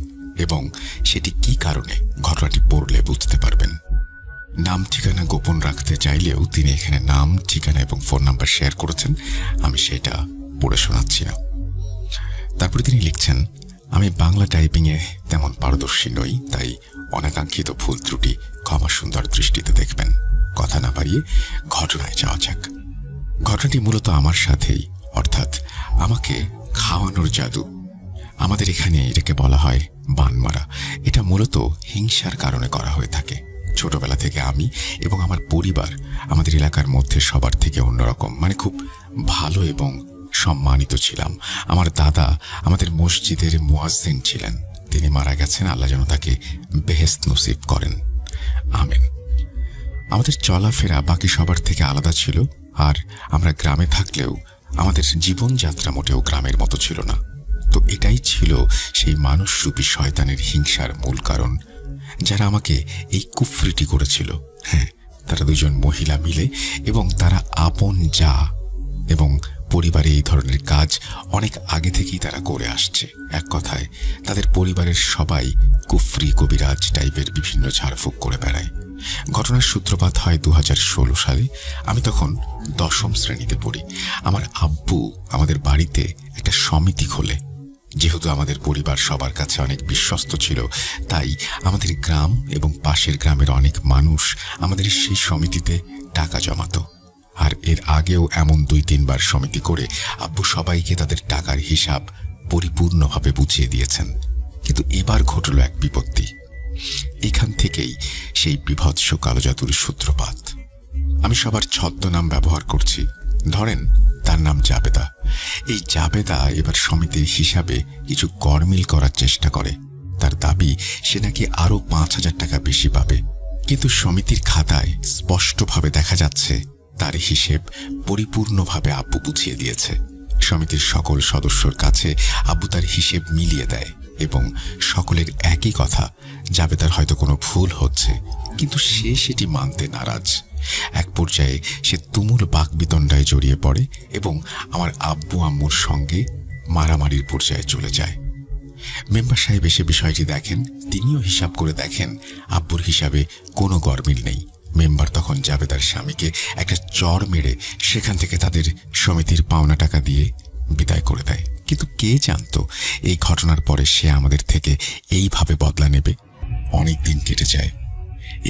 S1: এবং সেটি কি কারণে ঘটনাটি পড়লে বুঝতে পারবেন। নাম ঠিকানা গোপন রাখতে চাইলেও তিনি এখানে নাম ঠিকানা এবং ফোন নাম্বার শেয়ার করেছেন, আমি সেটা পড়ে শোনাচ্ছি না। তারপরে তিনি লিখছেন, আমি বাংলা টাইপিংয়ে তেমন পারদর্শী নই, তাই অনাকাঙ্ক্ষিত ভুল ত্রুটি ক্ষমা সুন্দর দৃষ্টিতে দেখবেন। কথা না বাড়িয়ে ঘটনায় যাওয়া যাক। ঘটনাটি মূলত আমার সাথেই, অর্থাৎ আমাকে খাওয়ানোর জাদু। আমাদের এখানে এটাকে বলা হয় বান মারা। এটা মূলত হিংসার কারণে করা হয়ে থাকে। ছোটবেলা থেকে আমি এবং আমার পরিবার আমাদের এলাকার মধ্যে সবার থেকে অন্যরকম, মানে খুব ভালো এবং সম্মানিত ছিলাম। আমার দাদা আমাদের মসজিদের মুয়াজ্জিন ছিলেন। তিনি মারা গেছেন, আল্লাহ যেন তাকে বেহেশত নসিব করেন, আমিন। আমাদের চলাফেরা বাকি সবার থেকে আলাদা ছিল, আর আমরা গ্রামে থাকলেও আমাদের জীবনযাত্রা মোটেও গ্রামের মতো ছিল না। তো এটাই ছিল সেই মানুষরূপী শয়তানের হিংসার মূল কারণ। যারা আমাকে এই কুফরিটি করেছিল, হ্যাঁ, তারা দুজন মহিলা মিলে, এবং তারা আপন যা এবং পরিবারে এই ধরনের কাজ অনেক আগে থেকেই তারা করে আসছে। এক কথায় তাদের পরিবারের সবাই কুফরি কবিরাজ টাইপের বিভিন্ন ঝাড়ফুঁক করে বেড়ায়। ঘটনার সূত্রপাত হয় 2016 সালে। আমি তখন 10ম শ্রেণীতে পড়ি। আমার আব্বু আমাদের বাড়িতে একটা সমিতি খোলে। যেহেতু আমাদের পরিবার সবার কাছে অনেক বিশ্বস্ত ছিল, তাই আমাদের গ্রাম এবং পাশের গ্রামের অনেক মানুষ আমাদের সেই সমিতিতে টাকা জমাতো। আর এর আগেও এমন 2-3 বার সমিতি করে আব্বু সবাইকে তাদের টাকার হিসাব পরিপূর্ণভাবে বুঝিয়ে দিয়েছেন। কিন্তু এবার ঘটল এক বিপত্তি। এখান থেকেই সেই বিভৎস কালো জাদুর সূত্রপাত। আমি সবার ছদ্মনাম ব্যবহার করছি। ধরেন তার নাম জাবেদা। এই জাবেদা এবার সমিতির হিসাবে কিছু গরমিল করার চেষ্টা করে। তার দাবি সে নাকি আরো 5,000 টাকা বেশি পাবে। কিন্তু সমিতির খাতায় স্পষ্টভাবে দেখা যাচ্ছে তার হিসেব পরিপূর্ণভাবে আব্বু বুঝিয়ে দিয়েছে। সমিতির সকল সদস্যর কাছে আব্বু তার হিসেব মিলিয়ে দেয় এবং সকলের একই কথা, জাবেদার হয়তো কোনো ভুল হচ্ছে, কিন্তু সে সেটি মানতে নারাজ। এক পর্যায়ে সে তুমুল বাকবিতণ্ডায় জড়িয়ে পড়ে এবং আমার আব্বু আম্মুর সঙ্গে মারামারির পর্যায়ে চলে যায়। মেম্বার সাহেব এসে বিষয়টি দেখেন। তিনিও হিসাব করে দেখেন আব্বুর হিসাবে কোনো গরমিল নেই। মেম্বার তখন জাবেদার স্বামীকে একটা চড় মেরে সেখান থেকে তাদের সমিতির পাওনা টাকা দিয়ে বিদায় করে দেয়। কিন্তু কে জানতো এই ঘটনার পরে সে আমাদের থেকে এইভাবে বদলা নেবে। অনেক দিন কেটে যায়।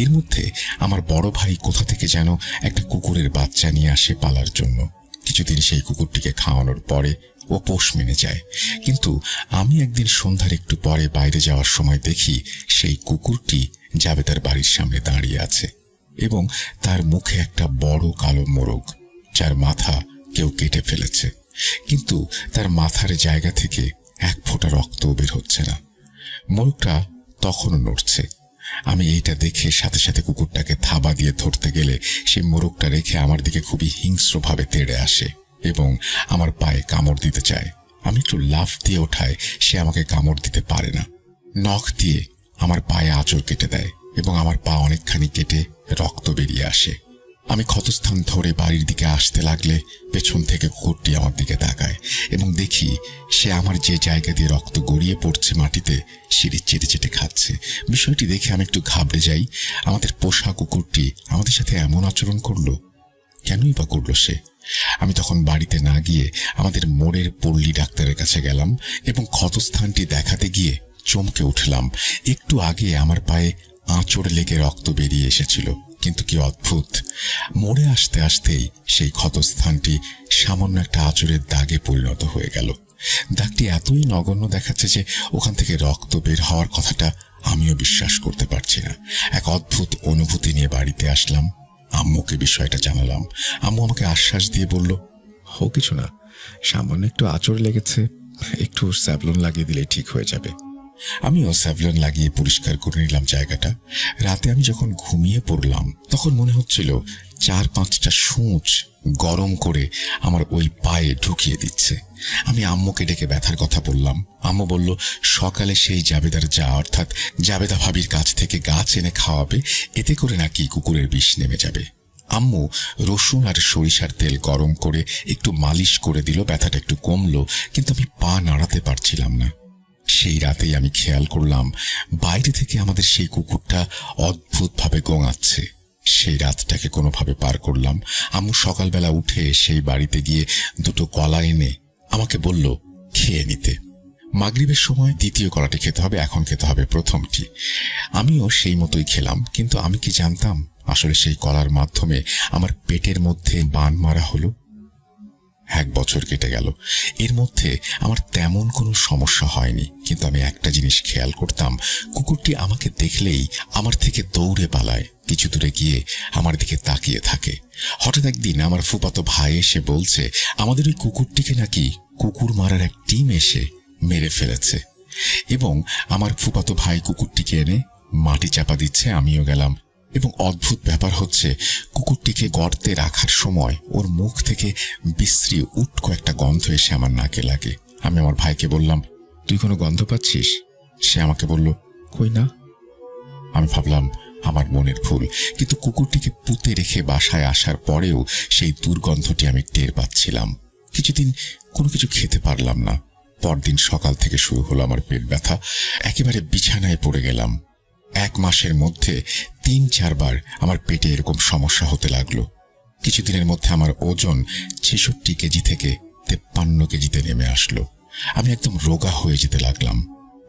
S1: এর মধ্যে আমার বড় ভাই কোথা থেকে যেন একটা কুকুরের বাচ্চা নিয়ে আসে পালার জন্য। কিছুদিন সেই কুকুরটিকে খাওয়ানোর পরে ও পোষ মেনে যায়। কিন্তু আমি একদিন সন্ধ্যার একটু পরে বাইরে যাওয়ার সময় দেখি সেই কুকুরটি জাবেদার বাড়ির সামনে দাঁড়িয়ে আছে এবং তার মুখে একটা বড় কালো মোরগ, যার মাথা কেউ কেটে ফেলেছে, কিন্তু তার মাথার জায়গা থেকে এক ফোঁটা রক্ত বের হচ্ছে না। মোরগটা তখনও নড়ছে। আমি এইটা দেখে সাথে সাথে কুকুরটাকে থাবা দিয়ে ধরতে গেলে সে মোরগটা রেখে আমার দিকে খুবই হিংস্রভাবে তেড়ে আসে এবং আমার পায়ে কামড় দিতে চায়। আমি একটু লাফ দিয়ে ওঠায় সে আমাকে কামড় দিতে পারে না। নখ দিয়ে আমার পায়ে আঁচড় কেটে দেয় এবং আমার পা অনেকখানি কেটে রক্ত বেরিয়ে আসে। আমি ক্ষতস্থান ধরে বাড়ির দিকে আসতে লাগলে পেছন থেকে কুকুরটি আমার দিকে তাকায় এবং দেখি সে আমার যে জায়গা দিয়ে রক্ত গড়িয়ে পড়ছে মাটিতে সিঁড়ি চেটে চেটে খাচ্ছে। বিষয়টি দেখে আমি একটু ঘাবড়ে যাই। আমাদের পোষা কুকুরটি আমাদের সাথে এমন আচরণ করলো, কেনই বা করলো সে? আমি তখন বাড়িতে না গিয়ে আমাদের মোড়ের পল্লী ডাক্তারের কাছে গেলাম এবং ক্ষতস্থানটি দেখাতে গিয়ে চমকে উঠলাম। একটু আগে আমার পায়ে আঁচড় লেগে রক্ত বেরিয়ে এসেছিল, কিন্তু কি অদ্ভুত, মোড়ে আসতে আসতেই সেই ক্ষতস্থানটি সামান্য একটা আঁচড়ের দাগে পরিণত হয়ে গেল। দাগটি এতই নগণ্য দেখাচ্ছে যে ওখান থেকে রক্ত বের হওয়ার কথাটা আমিও বিশ্বাস করতে পারছি না। এক অদ্ভুত অনুভূতি নিয়ে বাড়িতে আসলাম। আম্মুকে বিষয়টা জানালাম। আম্মু আমাকে আশ্বাস দিয়ে বলল, ও কিছু না, সামান্য একটু আঁচড় লেগেছে, একটু স্যাভলন লাগিয়ে দিলে ঠিক হয়ে যাবে। আমিও স্যাভলন লাগিয়ে পরিষ্কার করে নিলাম জায়গাটা। রাতে আমি যখন ঘুমিয়ে পড়লাম তখন মনে হচ্ছিল 4-5টা সূঁচ গরম করে আমার ওই পায়ে ঢুকিয়ে দিচ্ছে। আমি আম্মুকে ডেকে ব্যথার কথা বললাম। আম্মু বলল, সকালে সেই জাবেদার অর্থাৎ জাবেদা ভাবির কাছ থেকে গাছ এনে খাওয়াবে, এতে করে নাকি কুকুরের বিষ নেমে যাবে। আম্মু রসুন আর সরিষার তেল গরম করে একটু মালিশ করে দিল, ব্যথাটা একটু কমলো, কিন্তু আমি পা নাড়াতে পারছিলাম না। সেই রাতেই আমি খেয়াল করলাম বাইরে থেকে আমাদের সেই কুকুরটা অদ্ভুতভাবে গোঙাচ্ছে। সেই রাতটাকে কোনোভাবে পার করলাম। আম্মু সকালবেলা উঠে সেই বাড়িতে গিয়ে 2টো কলা এনে আমাকে বলল খেয়ে নিতে। মাগরিবের সময় দ্বিতীয় কলাটি খেতে হবে, এখন খেতে হবে প্রথমটি। আমিও সেই মতোই খেলাম, কিন্তু আমি কি জানতাম আসলে সেই কলার মাধ্যমে আমার পেটের মধ্যে বান মারা হলো। 1 বছর কেটে গেল। এর মধ্যে আমার তেমন কোনো সমস্যা হয়নি, কিন্তু আমি একটা জিনিস খেয়াল করতাম, কুকুরটি আমাকে দেখলেই আমার থেকে দৌড়ে পালায়, কিছু দূরে গিয়ে আমার দিকে তাকিয়ে থাকে। হঠাৎ একদিন আমার ফুফাতো ভাই এসে বলছে আমাদের ওই কুকুরটিকে নাকি কুকুর মারার এক টিম এসে মেরে ফেলেছে এবং আমার ফুফাতো ভাই কুকুরটিকে এনে মাটি চাপা দিচ্ছে। আমিও গেলাম এবং অদ্ভুত ব্যাপার হচ্ছে, কুকুরটিকে গর্তে রাখার সময় ওর মুখ থেকে বিশ্রী উটকো একটা গন্ধ এসে আমার নাকে লাগে। আমি আমার ভাইকে বললাম, তুই কোনো গন্ধ পাচ্ছিস? সে আমাকে বলল, কই না। আমি ভাবলাম আমার মনের ভুল, কিন্তু কুকুরটিকে পুঁতে রেখে বাসায় আসার পরেও সেই দুর্গন্ধটি আমি টের পাচ্ছিলাম। কিছুদিন কোনো কিছু খেতে পারলাম না। পরদিন সকাল থেকে শুরু হলো আমার পেট ব্যথা। একেবারে বিছানায় পড়ে গেলাম। 1 মাসের মধ্যে 3-4 বার আমার পেটে এরকম সমস্যা হতে লাগলো। কিছুদিনের মধ্যে আমার ওজন 66 কেজি থেকে 53 কেজিতে নেমে আসলো। আমি একদম রোগা হয়ে যেতে লাগলাম।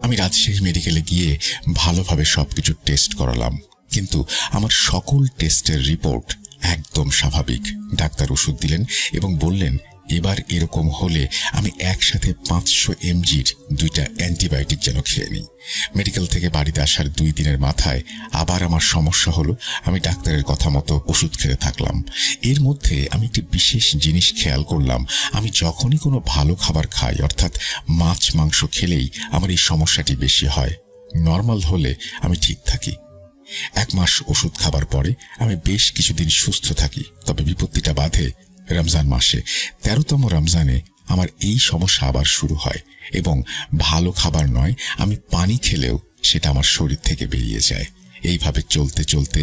S1: আমি রাজশাহী মেডিকেলে গিয়ে ভালোভাবে সবকিছু টেস্ট করালাম, কিন্তু আমার সকল টেস্টের রিপোর্ট একদম স্বাভাবিক। ডাক্তার ওষুধ দিলেন এবং বললেন এবার এরকম হলে আমি একসাথে 500 mg'র 2টা অ্যান্টিবায়োটিক যেন খেয়ে নিই। মেডিকেল থেকে বাড়িতে আসার 2 দিনের মাথায় আবার আমার সমস্যা হলো। আমি ডাক্তারের কথা মতো ওষুধ খেতে থাকলাম। এর মধ্যে আমি একটি বিশেষ জিনিস খেয়াল করলাম, আমি যখনই কোনো ভালো খাবার খাই, অর্থাৎ মাছ মাংস খেলেই আমার এই সমস্যাটি বেশি হয়। নর্মাল হলে আমি ঠিক থাকি। 1 মাস ওষুধ খাবার পরে আমি বেশ কিছুদিন সুস্থ থাকি। তবে বিপত্তিটা বাধে রমজান মাসে। 13তম রমজানে আমার এই সমস্যা আবার শুরু হয় এবং ভালো খাবার নয়, আমি পানি খেলেও সেটা আমার শরীর থেকে বেরিয়ে যায়। এইভাবে চলতে চলতে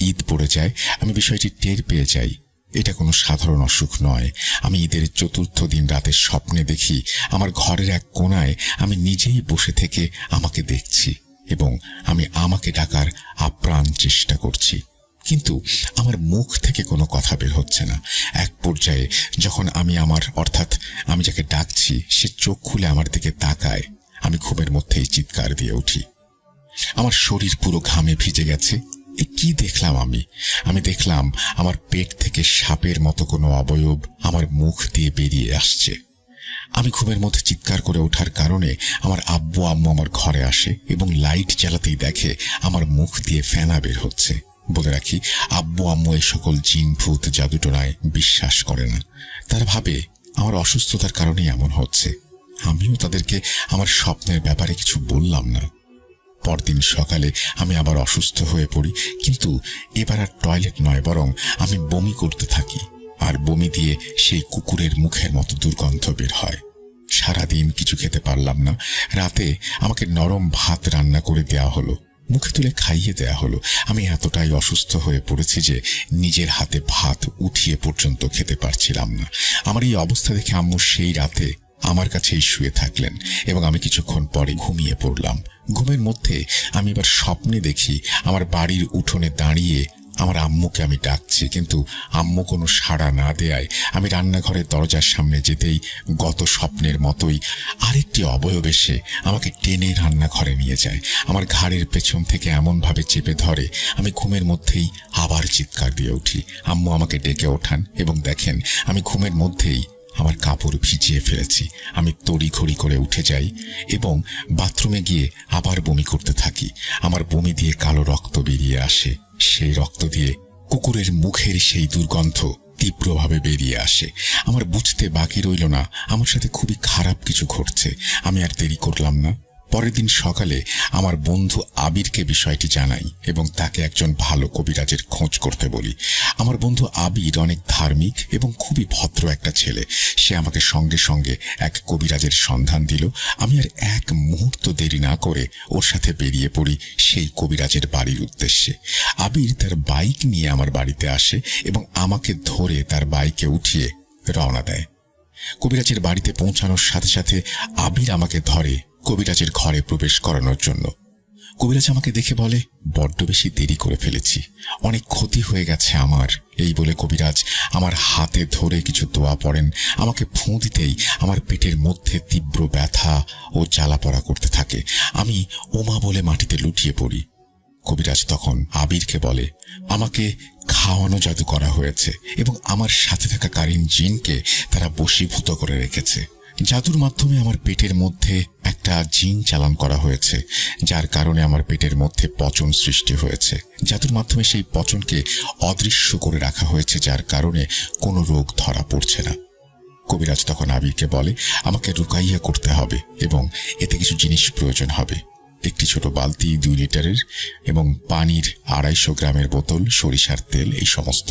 S1: ঈদ পড়ে যায়। আমি বিষয়টি টের পেয়ে যাই। এটা কোনো সাধারণ অসুখ নয়। আমি ঈদের 4র্থ দিন রাতে স্বপ্নে দেখি আমার ঘরের এক কোণায় আমি নিজেই বসে থেকে আমাকে দেখছি এবং আমি আমাকে ডাকার আপ্রাণ চেষ্টা করছি, কিন্তু আমার মুখ থেকে কোনো কথা বের হচ্ছে না। এক পর্যায়ে যখন আমি আমি যাকে ডাকছি সে চোখ খুলে আমার দিকে তাকায়, আমি ঘুমের মধ্যেই চিৎকার দিয়ে উঠি। আমার শরীর পুরো ঘামে ভিজে গেছে। এ কি দেখলাম আমি দেখলাম আমার পেট থেকে সাপের মতো কোনো অবয়ব আমার মুখ দিয়ে বেরিয়ে আসছে। আমি ঘুমের মধ্যে চিৎকার করে ওঠার কারণে আমার আব্বু আম্মু আমার ঘরে আসে এবং লাইট জ্বালাতেই দেখে আমার মুখ দিয়ে ফেনা বের হচ্ছে। বলে রাখি, আব্বু আম্মু এই সকল জিন ভূত জাদুটোনায় বিশ্বাস করে না। তারা ভাবে আমার অসুস্থতার কারণেই এমন হচ্ছে। আমিও তাদেরকে আমার স্বপ্নের ব্যাপারে কিছু বললাম না। পরদিন সকালে আমি আবার অসুস্থ হয়ে পড়ি, কিন্তু এবার আর টয়লেট নয়, বরং আমি বমি করতে থাকি। আর বমি দিয়ে সেই কুকুরের মুখের মতো দুর্গন্ধ বের হয়। সারাদিন কিছু খেতে পারলাম না। রাতে আমাকে নরম ভাত রান্না করে দেয়া হলো, মুখে তুলে খাইয়ে দেয়া হলো। আমি এতটাই অসুস্থ হয়ে পড়েছি যে নিজের হাতে ভাত উঠিয়ে পর্যন্ত খেতে পারছিলাম না। আমার এই অবস্থা দেখে আম্মু সেই রাতে আমার কাছেই শুয়ে থাকলেন এবং আমি কিছুক্ষণ পরে ঘুমিয়ে পড়লাম। ঘুমের মধ্যে আমি এবার স্বপ্নে দেখি আমার বাড়ির উঠোনে দাঁড়িয়ে আমার আম্মুকে আমি ডাকছি, কিন্তু আম্মু কোনো সাড়া না দেয়ায় আমি রান্নাঘরের দরজার সামনে যেতেই গত স্বপ্নের মতোই আরেকটি অবয়ব এসে আমাকে টেনে রান্নাঘরে নিয়ে যায়। আমার ঘাড়ের পেছন থেকে এমনভাবে চেপে ধরে আমি ঘুমের মধ্যেই আবার চিৎকার দিয়ে উঠি। আম্মু আমাকে ডেকে ওঠান এবং দেখেন আমি ঘুমের মধ্যেই আমার কাপড় ভিজিয়ে ফেলেছি। আমি তড়িঘড়ি করে উঠে যাই এবং বাথরুমে গিয়ে আবার বমি করতে থাকি। আমার বমি দিয়ে কালো রক্ত বেরিয়ে আসে। সেই রক্ত দিয়ে কুকুরের মুখের সেই দুর্গন্ধ তীব্রভাবে বেরিয়ে আসে। আমার বুঝতে বাকি রইল না আমার সাথে খুবই খারাপ কিছু ঘটছে। আমি আর দেরি করলাম না। পরের দিন সকালে আমার বন্ধু আবিরকে বিষয়টি জানাই এবং তাকে একজন ভালো কবিরাজের খোঁজ করতে বলি। আমার বন্ধু আবির অনেক ধার্মিক এবং খুবই ভদ্র একটা ছেলে। সে আমাকে সঙ্গে সঙ্গে এক কবিরাজের সন্ধান দিল। আমি আর এক মুহূর্ত দেরি না করে ওর সাথে বেরিয়ে পড়ি সেই কবিরাজের বাড়ির উদ্দেশ্যে। আবির তার বাইক নিয়ে আমার বাড়িতে আসে এবং আমাকে ধরে তার বাইকে উঠিয়ে রওনা দেয়। কবিরাজের বাড়িতে পৌঁছানোর সাথে সাথে আবির আমাকে ধরে কবিরাজের ঘরে প্রবেশ করানোর জন্য। কবিরাজ আমাকে দেখে বলে, বড্ড বেশি দেরি করে ফেলেছি, অনেক ক্ষতি হয়ে গেছে আমার। এই বলে কবিরাজ আমার হাতে ধরে কিছু দোয়া পড়েন। আমাকে ফুঁ দিতেই আমার পেটের মধ্যে তীব্র ব্যথা ও জ্বালাপড়া করতে থাকে। আমি ওমা বলে মাটিতে লুটিয়ে পড়ি। কবিরাজ তখন আবিরকে বলে, আমাকে খাওয়ানো জাদু করা হয়েছে এবং আমার সাথে থাকা কারিন জিনকে তারা বশীভূত করে রেখেছে। জাদুর মাধ্যমে আমার পেটের মধ্যে একটা জিন চালান করা হয়েছে, যার কারণে আমার পেটের মধ্যে পচন সৃষ্টি হয়েছে। জাদুর মাধ্যমে সেই পচনকে অদৃশ্য করে রাখা হয়েছে, যার কারণে কোনো রোগ ধরা পড়ছে না। কবিরাজ তখন আবিরকে বলে, আমাকে রুকাইয়া করতে হবে এবং এতে কিছু জিনিস প্রয়োজন হবে। একটি ছোট বালতি 2 লিটারের এবং পানির 250 গ্রামের বোতল, সরিষার তেল, এই সমস্ত।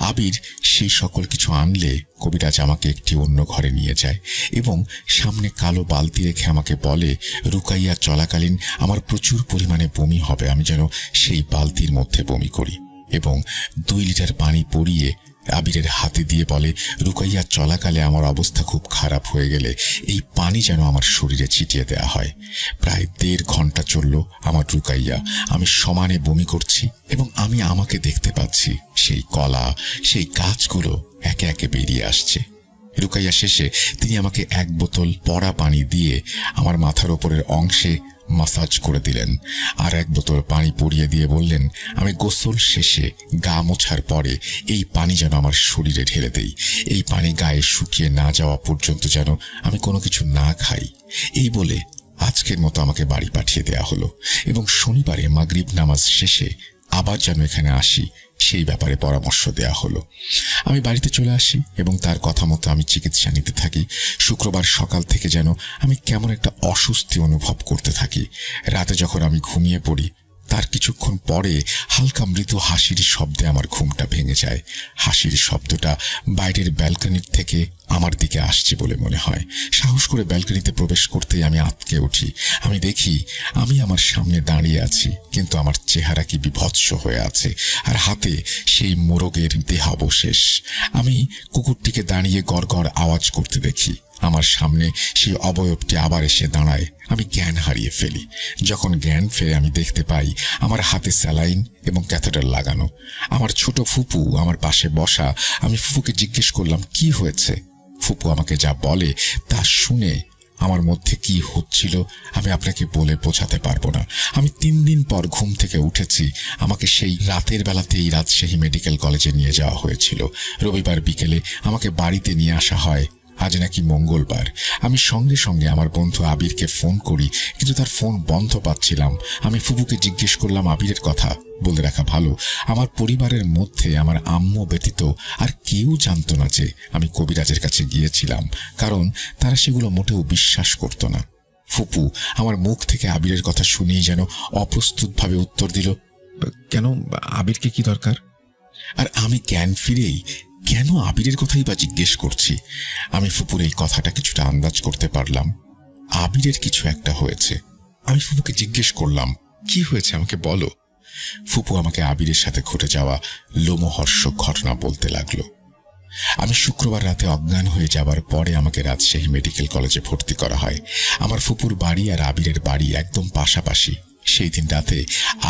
S1: আবির সেই সকল কিছু আনলে কবিরাজ আমাকে একটি অন্য ঘরে নিয়ে যায় এবং সামনে কালো বালতি রেখে আমাকে বলে, রুকাইয়া চলাকালীন আমার প্রচুর পরিমাণে বমি হবে, আমি যেন সেই বালতির মধ্যে বমি করি এবং 2 লিটার পানি পরিয়ে আবিরের হাতে দিয়ে বলে, রুকাইয়া চলাকালে আমার অবস্থা খুব খারাপ হয়ে গেলে এই পানি যেন আমার শরীরে ছিটিয়ে দেয়া হয়। প্রায় 1.5 ঘন্টা চলল আমার রুকাইয়া। আমি সমানে বমি করছি এবং আমি আমাকে দেখতে পাচ্ছি সেই কলা, সেই গাছগুলো একে একে বেরিয়ে আসছে। রুকাইয়া শেষে তিনি আমাকে 1 বোতল পড়া পানি দিয়ে আমার মাথার ওপরের অংশে মাসাজ করে দিলেন, আর 1 বোতল পানি পরিয়ে দিয়ে বললেন আমি গোসল শেষে গা মোছার পরে এই পানি যেন আমার শরীরে ঢেলে দেই। এই পানি গায়ে শুকিয়ে না যাওয়া পর্যন্ত যেন আমি কোনো কিছু না খাই। এই বলে আজকের মতো আমাকে বাড়ি পাঠিয়ে দেয়া হলো এবং শনিবারে মাগরিব নামাজ শেষে আবার যেন এখানে আসি সেই ব্যাপারে পরামর্শ দেয়া হলো। আমি বাড়িতে চলে আসি এবং তার কথা মতো আমি চিকিৎসা নিতে থাকি। শুক্রবার সকাল থেকে যেন আমি কেমন একটা অস্বস্তি অনুভব করতে থাকি। রাতে যখন আমি ঘুমিয়ে পড়ি তার কিছুক্ষণ পরে হালকা মৃদু হাসির শব্দে আমার ঘুমটা ভেঙে যায়। হাসির শব্দটা বাইরের ব্যালকনির থেকে আমার দিকে আসছে বলে মনে হয়। সাহস করে ব্যালকনিতে প্রবেশ করতেই আমি আঁতকে উঠি। আমি দেখি আমি আমার সামনে দাঁড়িয়ে আছি, কিন্তু আমার চেহারা কি বিভৎস হয়ে আছে, আর হাতে সেই মোরগের দেহাবশেষ। আমি কুকুরটিকে দাঁড়িয়ে গড়গড় আওয়াজ করতে দেখি। আমার সামনে সেই অবয়বটি আবার এসে দাঁড়ায়। আমি জ্ঞান হারিয়ে ফেলি। যখন জ্ঞান ফেরে আমি দেখতে পাই আমার হাতে স্যালাইন এবং ক্যাথেটার লাগানো। আমার ছোট ফুপু আমার পাশে বসা। আমি ফুপুকে জিজ্ঞেস করলাম কি হয়েছে। ফুপু আমাকে যা বলে তা শুনে আমার মধ্যে কি হচ্ছিল আমি আপনাকে বলে বোঝাতে পারবো না। আমি 3 দিন পর ঘুম থেকে উঠেছি। আমাকে সেই রাতের বেলাতেই রাজশাহী মেডিকেল কলেজে নিয়ে যাওয়া হয়েছিল। রবিবার বিকেলে আমাকে বাড়িতে নিয়ে আসা হয়। আজ নাকি মঙ্গলবার। আমি সঙ্গে সঙ্গে আমার বন্ধু আবিরকে ফোন করি, কিন্তু তার ফোন বন্ধ পাচ্ছিলাম। আমি ফুপুকে জিজ্ঞেস করলাম আবিরের কথা। বলে রাখা ভালো, আমার পরিবারের মধ্যে আমার আম্মু ব্যতীত আর কেউ জানতো না যে আমি কবিরাজের কাছে গিয়েছিলাম, কারণ তারা সেগুলো মোটেও বিশ্বাস করত না। ফুপু আমার মুখ থেকে আবিরের কথা শুনেই যেন অপ্রস্তুতভাবে উত্তর দিল, কেন, আবিরকে কি দরকার? আর আমি জ্ঞান ফিরেই কেন আবিরের কথাই বা জিজ্ঞেস করছি। আমি ফুপুর এই কথাটা কিছুটা আন্দাজ করতে পারলাম। আবিরের কিছু একটা হয়েছে। আমি ফুপুকে জিজ্ঞেস করলাম কি হয়েছে আমাকে বলো। ফুপু আমাকে আবিরের সাথে ঘটে যাওয়া লোমহর্ষক ঘটনা বলতে লাগলো। আমি শুক্রবার রাতে অজ্ঞান হয়ে যাবার পরে আমাকে রাজশাহী মেডিকেল কলেজে ভর্তি করা হয়। আমার ফুপুর বাড়ি আর আবিরের বাড়ি একদম পাশাপাশি। সেই দিন রাতে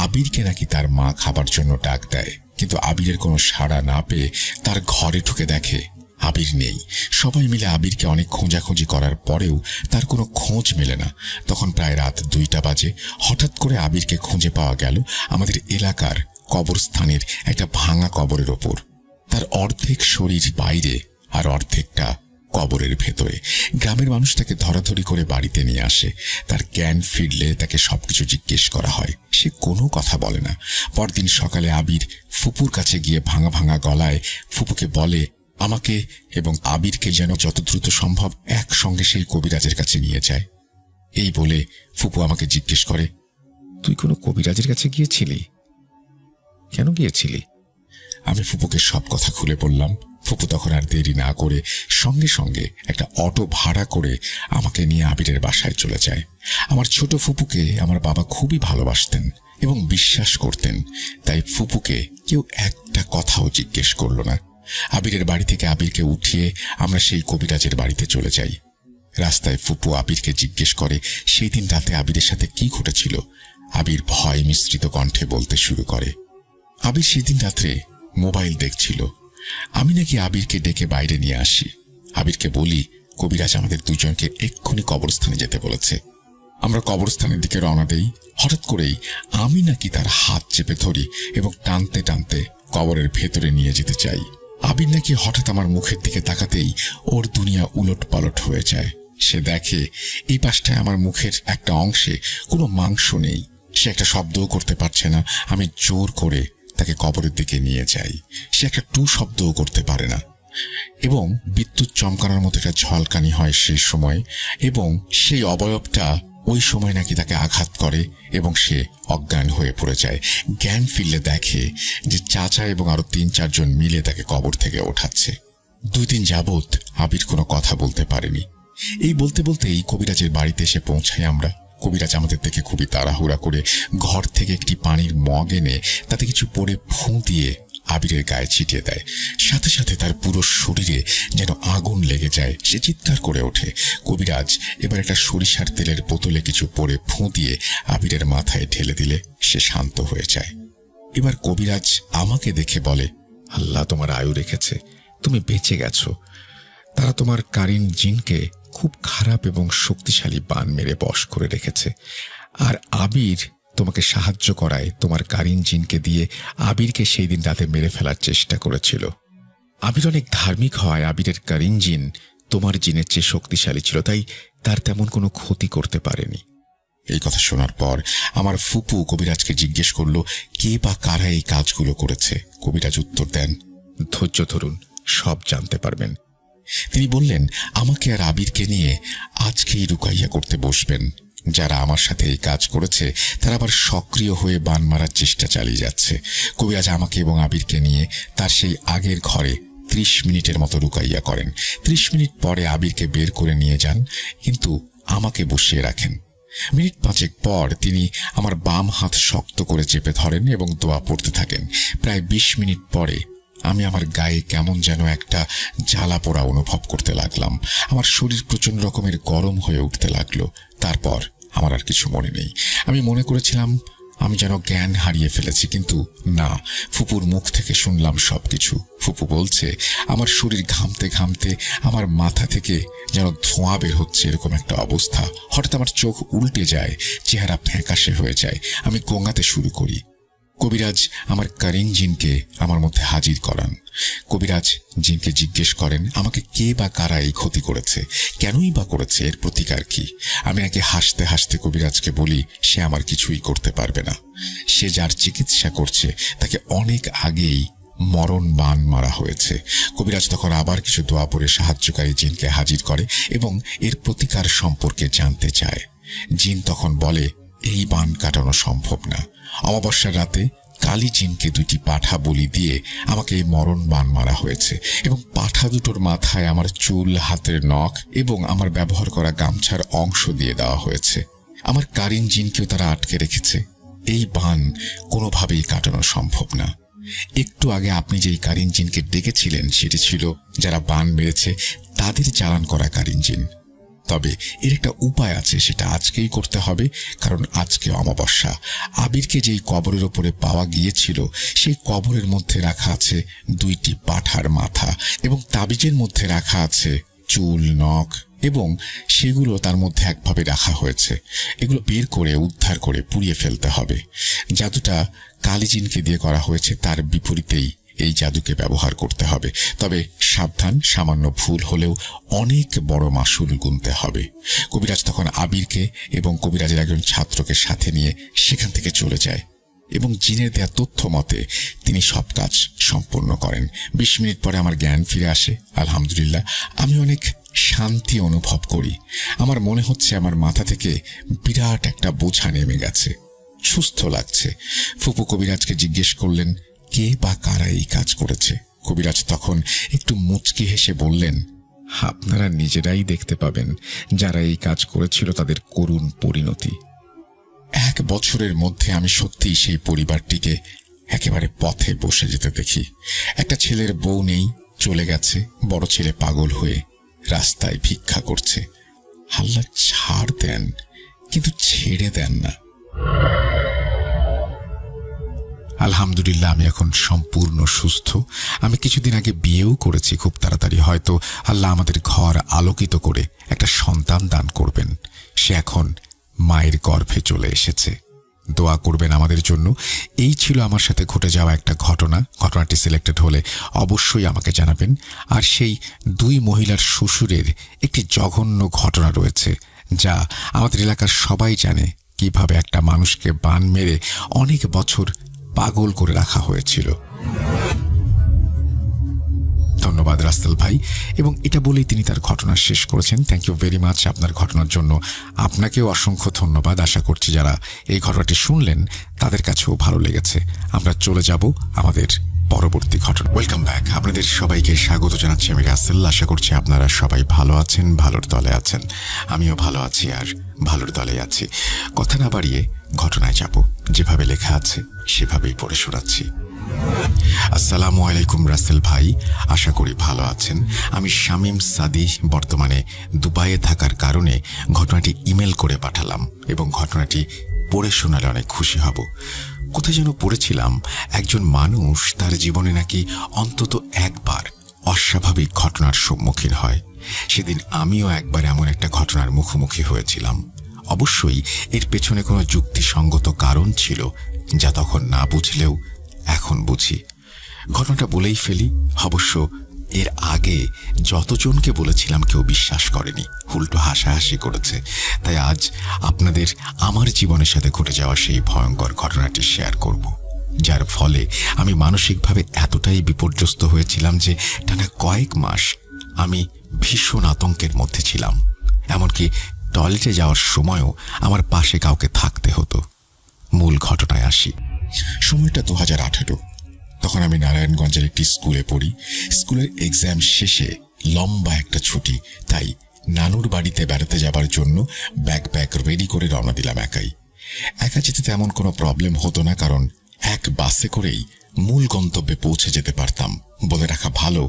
S1: আবিরকে নাকি তার মা খাবার জন্য ডাক দেয়, কিন্তু আবিরের কোনো সাড়া না পেয়ে তার ঘরে ঢুকে দেখে আবির নেই। সবাই মিলে আবিরকে অনেক খোঁজাখুঁজি করার পরেও তার কোনো খোঁজ মেলে না। তখন প্রায় রাত 2টা বাজে। হঠাৎ করে আবিরকে খুঁজে পাওয়া গেল আমাদের এলাকার কবরস্থানের একটা ভাঙা কবরের ওপর। তার অর্ধেক শরীর বাইরে আর অর্ধেকটা কবরের ভেতরে। গ্রামের মানুষ তাকে ধরাধরি করে বাড়িতে নিয়ে আসে। তার জ্ঞান ফিরলে তাকে সবকিছু জিজ্ঞেস করা হয়। সে কোনো কথা বলে না। পরদিন সকালে আবির ফুপুর কাছে গিয়ে ভাঙা ভাঙা গলায় ফুপুকে বলে আমাকে এবং আবিরকে যেন যত দ্রুত সম্ভব একসঙ্গে সেই কবিরাজের কাছে নিয়ে যায়। এই বলে ফুপু আমাকে জিজ্ঞেস করে, তুই কোনো কবিরাজের কাছে গিয়েছিলি? কেন গিয়েছিলি? আমি ফুপুকে সব কথা খুলে বললাম। ফুপু তখন আর দেরি না করে সঙ্গে সঙ্গে একটা অটো ভাড়া করে আমাকে নিয়ে আবিরের বাসায় চলে যায়। আমার ছোট ফুপুকে আমার বাবা খুবই ভালোবাসতেন এবং বিশ্বাস করতেন, তাই ফুপুকে কেউ একটা কথাও জিজ্ঞেস করল না। আবিরের বাড়ি থেকে আবিরকে উঠিয়ে আমরা সেই কবিরাজের বাড়িতে চলে যাই। রাস্তায় ফুপু আবিরকে জিজ্ঞেস করে সেই দিন রাতে আবিরের সাথে কি ঘটেছিল। আবির ভয় মিশ্রিত কণ্ঠে বলতে শুরু করে, আবির সেদিন রাত্রে মোবাইল দেখছিল। আমি নাকি আবিরকে ডেকে বাইরে নিয়ে আসি। আবিরকে বলি কবিরাজ আমাদের দুজনকে এক্ষুনি কবরস্থানে যেতে বলেছে। আমরা কবরস্থানের দিকে রওনা দেই। হঠাৎ করেই আমি নাকি তার হাত চেপে ধরি এবং টানতে টানতে কবরের ভেতরে নিয়ে যেতে চাই। আবির নাকি হঠাৎ আমার মুখের দিকে তাকাতেই ওর দুনিয়া উলট পালট হয়ে যায়। সে দেখে এই পাশটায় আমার মুখের একটা অংশে কোনো মাংস নেই। সে একটা শব্দও করতে পারছে না। আমি জোর করে তাকে কবরের দিকে নিয়ে যাই। সে একটা টু শব্দও করতে পারে না এবং বিদ্যুৎ চমকানোর মতো একটা ঝলকানি হয় সেই সময়, এবং সেই অবয়বটা ওই সময় নাকি তাকে আঘাত করে এবং সে অজ্ঞান হয়ে পড়ে যায়। জ্ঞান ফিরলে দেখে যে চাচা এবং আরো 3-4 জন মিলে তাকে কবর থেকে ওঠাচ্ছে। 2 দিন যাবৎ আবির কোনো কথা বলতে পারেনি। এই বলতে বলতেই কবিরাজের বাড়িতে এসে পৌঁছাই আমরা। কবিরাজ আমাদের দেখে খুবই তাড়াহুড়া করে ঘর থেকে একটি পানির মগ এনে তাতে কিছু পরে ফুঁ দিয়ে আবিরের গায়ে ছিটিয়ে দেয়। সাথে সাথে তার পুরো শরীরে যেন আগুন লেগে যায়। সে চিৎকার করে ওঠে। কবিরাজ এবার একটা সরিষার তেলের বোতলে কিছু পরে ফুঁ দিয়ে আবিরের মাথায় ঢেলে দিলে সে শান্ত হয়ে যায়। এবার কবিরাজ আমাকে দেখে বলে, আল্লাহ তোমার আয়ু রেখেছে, তুমি বেঁচে গেছো। তারা তোমার কারিন জিনকে খুব খারাপ এবং শক্তিশালী বান মেরে বশ করে রেখেছে। আর আবির তোমাকে সাহায্য করায় তোমার কারিন জিনকে দিয়ে আবিরকে সেই দিন রাতে মেরে ফেলার চেষ্টা করেছিল। আবির অনেক ধার্মিক হয়, আবিরের কারিন জিন তোমার জিনের চেয়ে শক্তিশালী ছিল, তাই তার তেমন কোনো ক্ষতি করতে পারেনি। এই কথা শোনার পর আমার ফুপু কবিরাজকে জিজ্ঞেস করল, কে বা কারা এই কাজগুলো করেছে। কবিরাজ উত্তর দেন, ধৈর্য ধরুন, সব জানতে পারবেন। তিনি বললেন, আমাকে আর আবিরকে নিয়ে আজকেই রুকাইয়া করতে বসবেন। যারা আমার সাথে এই কাজ করেছে তারা আবার সক্রিয় হয়ে বান মারার চেষ্টা চালিয়ে যাচ্ছে। কবিরাজ আমাকে এবং আবিরকে নিয়ে তার সেই আগের ঘরে 30 মিনিটের মতো রুকাইয়া করেন। 30 মিনিট পরে আবিরকে বের করে নিয়ে যান, কিন্তু আমাকে বসিয়ে রাখেন। মিনিট 5 পর তিনি আমার বাম হাত শক্ত করে চেপে ধরেন এবং দোয়া পড়তে থাকেন। প্রায় 20 মিনিট পরে আমি আমার গায়ে কেমন যেন একটা জ্বালা পোড়া অনুভব করতে লাগলাম। আমার শরীর প্রচন্ড রকমের গরম হয়ে উঠতে লাগলো। তারপর আমার আর কিছু মনে নেই। আমি মনে করেছিলাম আমি যেন জ্ঞান হারিয়ে ফেলেছি, কিন্তু না, ফুপুর মুখ থেকে শুনলাম সবকিছু। ফুপু বলছে আমার শরীর ঘামতে ঘামতে আমার মাথা থেকে যেন ধোঁয়া বের হচ্ছে, এরকম একটা অবস্থা। হঠাৎ আমার চোখ উল্টে যায়, চেহারা ফ্যাকাশে হয়ে যায়, আমি গোঙাতে শুরু করি। কবিরাজ আমার কারিন জিনকে আমার মধ্যে হাজির করান। কবিরাজ জিনকে জিজ্ঞেস করেন আমাকে কে বা কারা এই ক্ষতি করেছে, কেনই বা করেছে, এর প্রতিকার কি। আমি নাকি হাসতে হাসতে কবিরাজকে বলি সে আমার কিছুই করতে পারবে না। সে যার চিকিৎসা করছে তাকে অনেক আগেই মরণ বান মারা হয়েছে। কবিরাজ তখন আবার কিছু দোয়া পড়ে সাহায্যকারী জিনকে হাজির করে এবং এর প্রতিকার সম্পর্কে জানতে চায়। জিন তখন বলে এই বান কাটানো সম্ভব না। অমাবস্যার রাতে কালী জিনকে 2টি পাঠা বলি দিয়ে আমাকে এই মরণ বান মারা হয়েছে এবং পাঠা দুটোর মাথায় আমার চুল, হাতের নখ এবং আমার ব্যবহার করা গামছার অংশ দিয়ে দেওয়া হয়েছে। আমার কারিন জিনকেও তারা আটকে রেখেছে। এই বান কোনোভাবেই কাটানো সম্ভব না। একটু আগে আপনি যেই কারিন জিনকে ডেকেছিলেন সেটি ছিল যারা বান মেরেছে তাদের চালান করা কারিন জিন। তবে এর একটা উপায় আছে, সেটা আজকেই করতে হবে, কারণ আজকে অমাবস্যা। আবিরকে যেই কবরের ওপরে পাওয়া গিয়েছিল সেই কবরের মধ্যে রাখা আছে 2টি পাঠার মাথা এবং তাবিজের মধ্যে রাখা আছে চুল, নখ এবং সেগুলো তার মধ্যে একভাবে রাখা হয়েছে। এগুলো বের করে উদ্ধার করে পুড়িয়ে ফেলতে হবে। জাদুটা কালীজিনকে দিয়ে করা হয়েছে, তার বিপরীতেই এই জাদুকে ব্যবহার করতে হবে। তবে সাবধান, সামান্য ভুল হলেও অনেক বড় মাসুল গুনতে হবে। কবিরাজ তখন আবিরকে এবং কবিরাজের একজন ছাত্রকে সাথে নিয়ে সেখান থেকে চলে যায় এবং জিনের দেয়া তথ্য মতে তিনি সব কাজ সম্পূর্ণ করেন। 20 মিনিট পরে আমার জ্ঞান ফিরে আসে। আলহামদুলিল্লাহ, আমি অনেক শান্তি অনুভব করি। আমার মনে হচ্ছে আমার মাথা থেকে বিরাট একটা বোঝা নেমে গেছে, সুস্থ লাগছে। ফুপু কবিরাজকে জিজ্ঞেস করলেন কে বা কারা এই কাজ করেছে। কবিরাজ তখন একটু মুচকি হেসে বললেন, আপনারা নিজেরাই দেখতে পাবেন যারা এই কাজ করেছিল তাদের করুণ পরিণতি। 1 বছরের মধ্যে আমি সত্যিই সেই পরিবারটিকে একেবারে পথে বসে যেতে দেখি। একটা ছেলের বউ নেই, চলে গেছে। বড় ছেলে পাগল হয়ে রাস্তায় ভিক্ষা করছে। আল্লাহ ছাড় দেন, কিন্তু ছেড়ে দেন না। আলহামদুলিল্লাহ, আমি এখন সম্পূর্ণ সুস্থ। আমি কিছুদিন আগে বিয়েও করেছি। খুব তাড়াতাড়ি হয়তো আল্লাহ আমাদের ঘর আলোকিত করে একটা সন্তান দান করবেন। সে এখন মায়ের গর্ভে চলে এসেছে। দোয়া করবেন আমাদের জন্য। এই ছিল আমার সাথে ঘটে যাওয়া একটা ঘটনা। ঘটনাটি সিলেক্টেড হলে অবশ্যই আমাকে জানাবেন। আর সেই 2 মহিলার শ্বশুরের একটি জঘন্য ঘটনা রয়েছে, যা আমাদের এলাকার সবাই জানে, কিভাবে একটা মানুষকে বান মেরে অনেক বছর পাগল করে রাখা হয়েছিল। ধন্যবাদ রাসেল ভাই। এবং এটা বলেই তিনি তার ঘটনা শেষ করেছেন। থ্যাংক ইউ ভেরি মাচ আপনার ঘটনার জন্য। আপনাকেও অসংখ্য ধন্যবাদ। আশা করছি যারা এই ঘটনাটি শুনলেন তাদের কাছেও ভালো লেগেছে। আমরা চলে যাব আমাদের পরবর্তী ঘটনা। Welcome back. আপনাদের সবাইকে স্বাগত জানাচ্ছি আমি রাসেল। আশা করছি আপনারা সবাই ভালো আছেন, ভালোর দলে আছেন। আমিও ভালো আছি আর ভালোর দলে আছি। কথা না বাড়িয়ে ঘটনায় যাব। যেভাবে লেখা আছে সেভাবেই পড়ে শোনাচ্ছি। আসসালামু আলাইকুম রাসেল ভাই, আশা করি ভালো আছেন। আমি শামীম সাদি, বর্তমানে দুবাইয়ে থাকার কারণে ঘটনাটি ইমেল করে পাঠালাম এবং ঘটনাটি পড়ে শোনালে অনেক খুশি হব। কোথায় যেন পড়েছিলাম একজন মানুষ তার জীবনে নাকি অন্তত একবার অস্বাভাবিক ঘটনার সম্মুখীন হয়। সেদিন আমিও একবার এমন একটা ঘটনার মুখোমুখি হয়েছিলাম। অবশ্যই এর পেছনে কোনো যুক্তিসঙ্গত কারণ ছিল, যা তখন না বুঝলেও এখন বুঝি। ঘটনাটা বলেই ফেলি। অবশ্য এর আগে যতজনকে বলেছিলাম কেউ বিশ্বাস করেনি, উল্টো হাসাহাসি করেছে। তাই আজ আপনাদের আমার জীবনের সাথে ঘটে যাওয়া সেই ভয়ঙ্কর ঘটনাটি শেয়ার করব, যার ফলে আমি মানসিকভাবে এতটাই বিপর্যস্ত হয়েছিলাম যে টানা কয়েক মাস আমি ভীষণ আতঙ্কের মধ্যে ছিলাম। এমনকি টয়লেটে যাওয়ার সময়ও আমার পাশে কাউকে থাকতে হতো। মূল ঘটনায় আসি। সময়টা 2018। তখন আমি নারায়ণগঞ্জের একটি স্কুলে পড়ি। স্কুলের এক্সাম শেষে লম্বা একটা ছুটি, তাই নানুর বাড়িতে বেড়াতে যাবার জন্য ব্যাকপ্যাক রেডি করে রওনা দিলাম একাই। একা যেতে তেমন কোনো প্রবলেম হতো না, কারণ এক বাসে করেই মূল গন্তব্যে পৌঁছে যেতে পারতাম। বলে রাখা ভালো,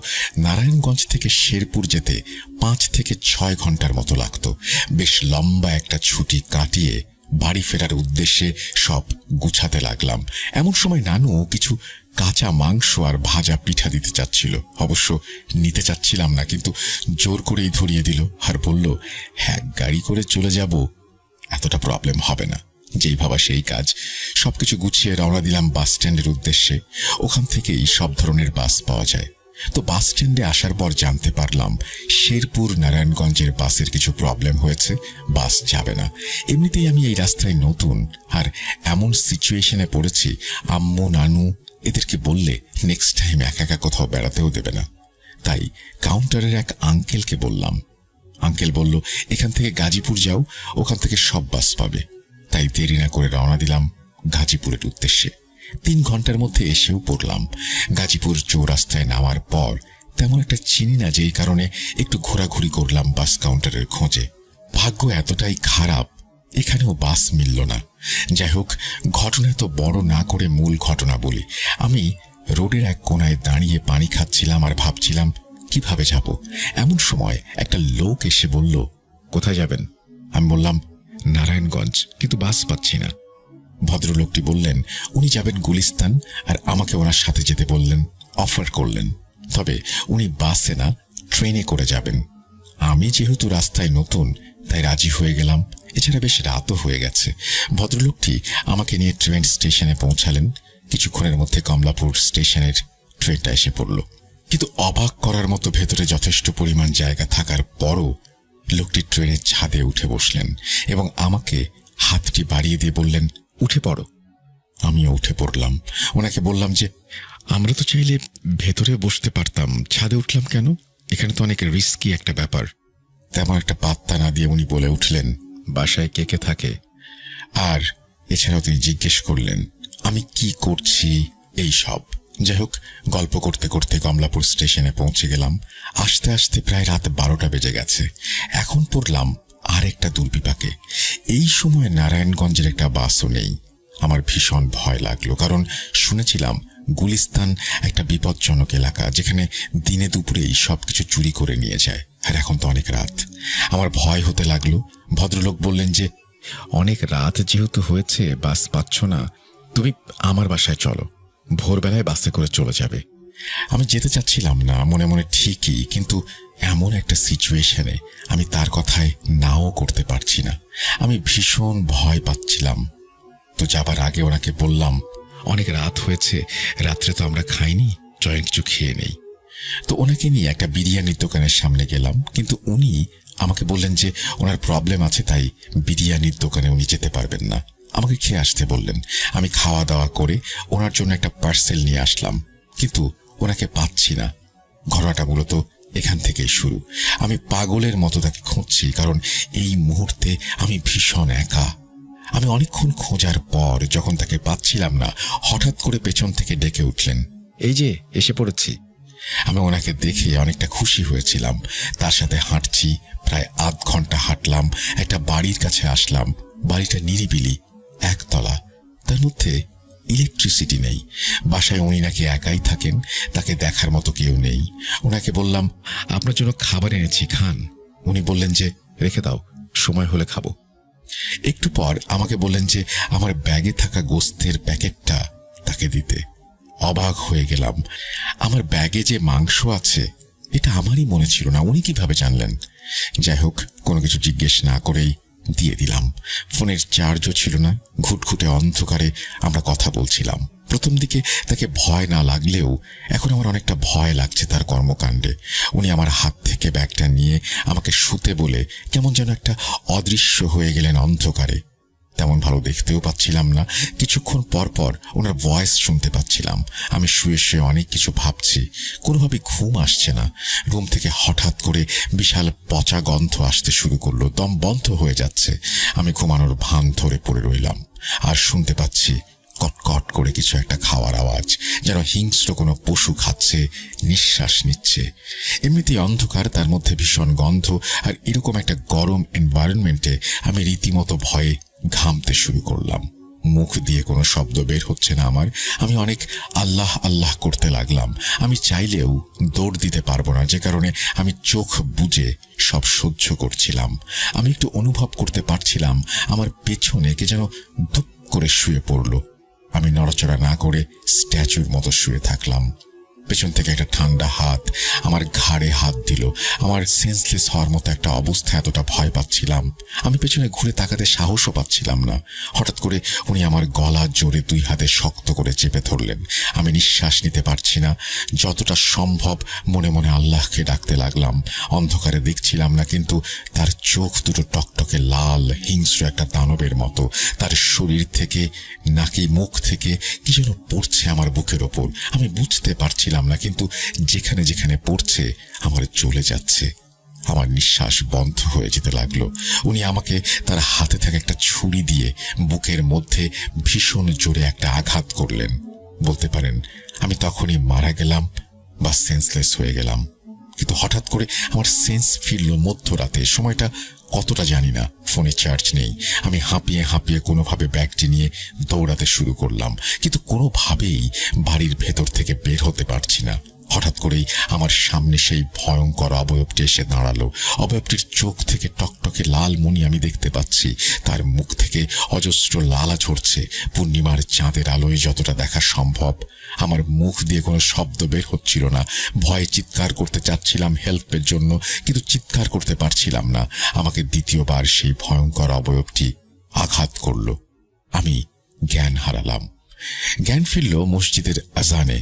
S1: নারায়ণগঞ্জ থেকে শেরপুর যেতে 5 থেকে 6 ঘন্টার মতো লাগতো। বেশ লম্বা একটা ছুটি কাটিয়ে বাড়ি ফেরার উদ্দেশ্যে সব গুছাতে লাগলাম। এমন সময় নানু কিছু কাঁচা মাংস আর ভাজা পিঠা দিতে চাচ্ছিল। অবশ্য নিতে চাচ্ছিলাম না, কিন্তু জোর করেই ধরিয়ে দিল আর বলল, হ্যাঁ, গাড়ি করে চলে যাব, এতটা প্রবলেম হবে না। যেই ভাবা সেই কাজ। সবকিছু গুছিয়ে রওনা দিলাম বাস স্ট্যান্ডের উদ্দেশ্যে। ওখান থেকেই সব ধরনের বাস পাওয়া যায়। তো বাস স্ট্যান্ডে আসার পর জানতে পারলাম শেরপুর নারায়ণগঞ্জের বাসের কিছু প্রবলেম হয়েছে, বাস যাবে না। এমনিতেই আমি এই রাস্তায় নতুন, আর এমন সিচুয়েশনে পড়েছি আম্মু নানু এদেরকে বললে নেক্সট টাইম একা একা কোথাও বেড়াতেও দেবে না। তাই কাউন্টারের এক আঙ্কেলকে বললাম। আঙ্কেল বলল, এখান থেকে গাজীপুর যাও, ওখান থেকে সব বাস পাবে। তাই দেরি না করে রওনা দিলাম গাজীপুরের উদ্দেশ্যে। 3 ঘন্টার মধ্যে এসেও পড়লাম। গাজীপুর চৌরাস্তায় নামার পর তেমন একটা চিনি না, যেই কারণে একটু ঘোরাঘুরি করলাম বাস কাউন্টারের খোঁজে। ভাগ্য এতটাই খারাপ, এখানেও বাস মিলল না। যাই হোক, ঘটনা তো বড় না করে মূল ঘটনা বলি। আমি রোডের এক কোনায় দাঁড়িয়ে পানি খাচ্ছিলাম আর ভাবছিলাম কিভাবে যাব। এমন সময় একটা লোক এসে বলল, কোথায় যাবেন? আমি বললাম, নারায়ণগঞ্জ, কিন্তু বাস পাচ্ছি না। ভদ্রলোকটি বললেন উনি যাবেন গুলিস্তান, আর আমাকে ওনার সাথে যেতে বললেন, অফার করলেন। তবে উনি বাসে না, ট্রেনে করে যাবেন। আমি যেহেতু রাস্তায় নতুন, তাই রাজি হয়ে গেলাম। এছাড়া বেশ রাতও হয়ে গেছে। ভদ্রলোকটি আমাকে নিয়ে ট্রেন স্টেশনে পৌঁছালেন। কিছুক্ষণের মধ্যে কমলাপুর স্টেশনের ট্রেনটা এসে পড়ল। কিন্তু অবাক করার মতো ভেতরে যথেষ্ট পরিমাণ জায়গা থাকার পরও লোকটি ট্রেনের ছাদে উঠে বসলেন এবং আমাকে হাতটি বাড়িয়ে দিয়ে বললেন, উঠে পড়ো। আমিও উঠে পড়লাম। ওনাকে বললাম যে আমরা তো চাইলে ভেতরে বসতে পারতাম, ছাদে উঠলাম কেন? এখানে তো অনেক রিস্কি একটা ব্যাপার। তেমন একটা পাত্তা না দিয়ে উনি বলে উঠলেন, বাসায় কে কে থাকে? আর এছাড়াও তিনি জিজ্ঞেস করলেন আমি কি করছি এই সব। যাই হোক, গল্প করতে করতে কমলাপুর স্টেশনে পৌঁছে গেলাম। আসতে আসতে প্রায় রাত 12টা বেজে গেছে। এখন পড়লাম আর একটা দুর্বিপাকে। এই সময় নারায়ণগঞ্জের একটা বাসও নেই। আমার ভীষণ ভয় লাগলো, কারণ শুনেছিলাম গুলিস্তান একটা বিপজ্জনক এলাকা, যেখানে দিনে দুপুরেই সবকিছু চুরি করে নিয়ে যায়। আর এখন তো অনেক রাত। আমার ভয় হতে লাগলো। ভদ্রলোক বললেন যে অনেক রাত যেহেতু হয়েছে, বাস পাচ্ছ না, তুমি আমার বাসায় চলো, ভোরবেলায় বাসে করে চলে যাবে। আমি যেতে চাচ্ছিলাম না মনে মনে ঠিকই, কিন্তু এমন একটা সিচুয়েশনে আমি তার কথায় নাও করতে পারছি না। আমি ভীষণ ভয় পাচ্ছিলাম। তো যাবার আগে ওনাকে বললাম, অনেক রাত হয়েছে, রাত্রে তো আমরা খাইনি, চয়েন কিছু খেয়ে নেই। তো ওনাকে নিয়ে একটা বিরিয়ানির দোকানের সামনে গেলাম, কিন্তু উনি আমাকে বললেন যে ওনার প্রবলেম আছে, তাই বিরিয়ানির দোকানে উনি যেতে পারবেন না। আমাকে খেয়ে আসতে বললেন। আমি খাওয়া দাওয়া করে ওনার জন্য একটা পার্সেল নিয়ে আসলাম, কিন্তু ওনাকে পাচ্ছি না। ঘটনাটা মূলত এখান থেকেই শুরু। আমি পাগলের মতো তাকে খুঁজছি, কারণ এই মুহূর্তে আমি ভীষণ একা। আমি অনেকক্ষণ খোঁজার পর যখন তাকে পাচ্ছিলাম না, হঠাৎ করে পেছন থেকে ডেকে উঠলেন, এই যে এসে পড়েছি। আমি ওনাকে দেখে অনেকটা খুশি হয়েছিলাম। তার সাথে হাঁটছি, প্রায় আধ ঘন্টা হাঁটলাম। একটা বাড়ির কাছে আসলাম। বাড়িটা নিরিবিলি, একতলা। তার মধ্যে ইলেকট্রিসিটি নেই। বাসায় উনি নাকি একাই থাকেন, তাকে দেখার মতো কেউ নেই। ওনাকে বললাম, আপনার জন্য খাবার এনেছি, খান। উনি বললেন যে রেখে দাও, সময় হলে খাবো। একটু পর আমাকে বললেন যে আমার ব্যাগে থাকা গোস্তের প্যাকেটটা তাকে দিতে। অবাক হয়ে গেলাম। আমার ব্যাগে যে মাংস আছে এটা আমারই মনে ছিল না, উনি কিভাবে জানলেন? যাই হোক, কোনো কিছু জিজ্ঞেস না করেই দিয়ে দিলাম। ফোনের চার্জও ছিল না। ঘুটঘুটে অন্ধকারে আমরা কথা বলছিলাম। প্রথম দিকে তাকে ভয় না লাগলেও এখন আমার অনেকটা ভয় লাগছে তার কর্মকাণ্ডে। উনি আমার হাত থেকে ব্যাগটা নিয়ে আমাকে শুতে বলে কেমন যেন একটা অদৃশ্য হয়ে গেলেন অন্ধকারে। তেমন ভালো দেখতেও পাচ্ছিলাম না। কিছুক্ষণ পর পর ওনার ভয়েস শুনতে পাচ্ছিলাম। আমি শুয়ে শুয়ে অনেক কিছু ভাবছি, কোনোভাবে ঘুম আসছে না। রুম থেকে হঠাৎ করে বিশাল পচা গন্ধ আসতে শুরু করলো। দম বন্ধ হয়ে যাচ্ছে। আমি ঘুমানোর ভান ধরে পড়ে রইলাম। আর শুনতে পাচ্ছি কটকট করে কিছু একটা খাওয়ার আওয়াজ, যেন হিংস্র কোনো পশু খাচ্ছে, নিঃশ্বাস নিচ্ছে। এমনিতেই অন্ধকার, তার মধ্যে ভীষণ গন্ধ, আর এরকম একটা গরম এনভায়রনমেন্টে আমি রীতিমতো ভয়ে ঘামতে শুরু করলাম। মুখ দিয়ে কোনো শব্দ বের হচ্ছে না আমার। আমি অনেক আল্লাহ আল্লাহ করতে লাগলাম। আমি চাইলেও দৌড় দিতে পারবো না, যে কারণে আমি চোখ বুজে সব সহ্য করছিলাম। আমি একটু অনুভব করতে পারছিলাম আমার পেছনে কে যেন ধুপ করে শুয়ে পড়ল। আমি নড়াচড়া না করে স্ট্যাচুর মতো শুয়ে থাকলাম। পেছন থেকে একটা ঠান্ডা হাত আমার ঘাড়ে হাত দিল। আমার সেন্সলেস হওয়ার মতো একটা অবস্থা, এতটা ভয় পাচ্ছিলাম। আমি পেছনে ঘুরে তাকাতে সাহসও পাচ্ছিলাম না। হঠাৎ করে উনি আমার গলা জোরে 2 হাতে শক্ত করে চেপে ধরলেন। আমি নিঃশ্বাস নিতে পারছি না। যতটা সম্ভব মনে মনে আল্লাহকে ডাকতে লাগলাম। অন্ধকারে দেখছিলাম না, কিন্তু তার চোখ দুটো টকটকে লাল, হিংস্র একটা দানবের মতো। তার শরীর থেকে, নাকি মুখ থেকে কি যেন পড়ছে আমার বুকের ওপর। আমি বুঝতে পারছিলাম না, কিন্তু যেখানে যেখানে পড়ছে আমার চলে যাচ্ছে। আমার নিঃশ্বাস বন্ধ হয়ে যেতে লাগলো। উনি আমাকে তার হাতে থাকা একটা ছুরি দিয়ে বুকের মধ্যে ভীষণ জোরে একটা আঘাত করলেন। বলতে পারেন আমি তখনই মারা গেলাম বা সেন্সলেস হয়ে গেলাম। কিন্তু হঠাৎ করে আমার সেন্স ফিরল মধ্যরাতে। সময়টা কতটা জানি না। ফোনে চার্জ নেই। আমি হাঁপিয়ে হাঁপিয়ে কোনোভাবে ব্যাগটি নিয়ে দৌড়াতে শুরু করলাম, কিন্তু কোনোভাবেই বাড়ির ভেতর থেকে বের হতে পারছি না। হঠাৎ করেই আমার সামনে সেই ভয়ঙ্কর অবয়বটি এসে দাঁড়ালো। অবয়বটির চোখ থেকে টকটকে লাল মণি আমি দেখতে পাচ্ছি। তার মুখ থেকে অজস্র লালা ঝরছে, পূর্ণিমার চাঁদের আলোয় যতটা দেখা সম্ভব। আমার মুখ দিয়ে কোনো শব্দ বের হচ্ছিল না। ভয়ে চিৎকার করতে চাচ্ছিলাম হেল্পের জন্য, কিন্তু চিৎকার করতে পারছিলাম না। আমাকে দ্বিতীয়বার সেই ভয়ঙ্কর অবয়বটি আঘাত করল। আমি জ্ঞান হারালাম। জ্ঞান ফিরল মসজিদের আজানে।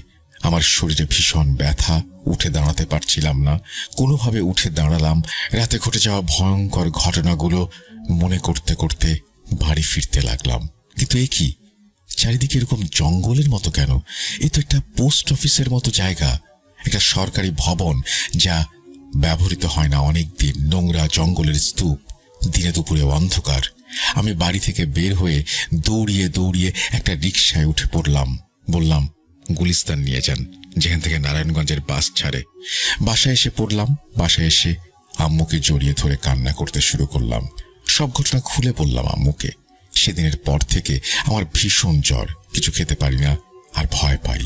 S1: আমার শরীরে ভীষণ ব্যথা, উঠে দাঁড়াতে পারছিলাম না। কোনোভাবে উঠে দাঁড়ালাম। রাতে ঘটে যাওয়া ভয়ঙ্কর ঘটনাগুলো মনে করতে করতে বাড়ি ফিরতে লাগলাম। কিন্তু এ কি, চারিদিকে এরকম জঙ্গলের মতো কেন? এ তো একটা পোস্ট অফিসের মতো জায়গা, একটা সরকারি ভবন যা ব্যবহৃত হয় না অনেক দিন। নোংরা জঙ্গলের স্তূপ, দিনে দুপুরে অন্ধকার। আমি বাড়ি থেকে বের হয়ে দৌড়িয়ে দৌড়িয়ে একটা রিকশায় উঠে পড়লাম। বললাম গুলিস্তান নিয়ে যান, যেখান থেকে নারায়ণগঞ্জের বাস ছাড়ে। বাসায় এসে পড়লাম। বাসায় এসে আম্মুকে জড়িয়ে ধরে কান্না করতে শুরু করলাম। সব ঘটনা খুলে বললাম আম্মুকে। সেদিনের পর থেকে আমার ভীষণ জ্বর, কিছু খেতে পারি না আর ভয় পাই।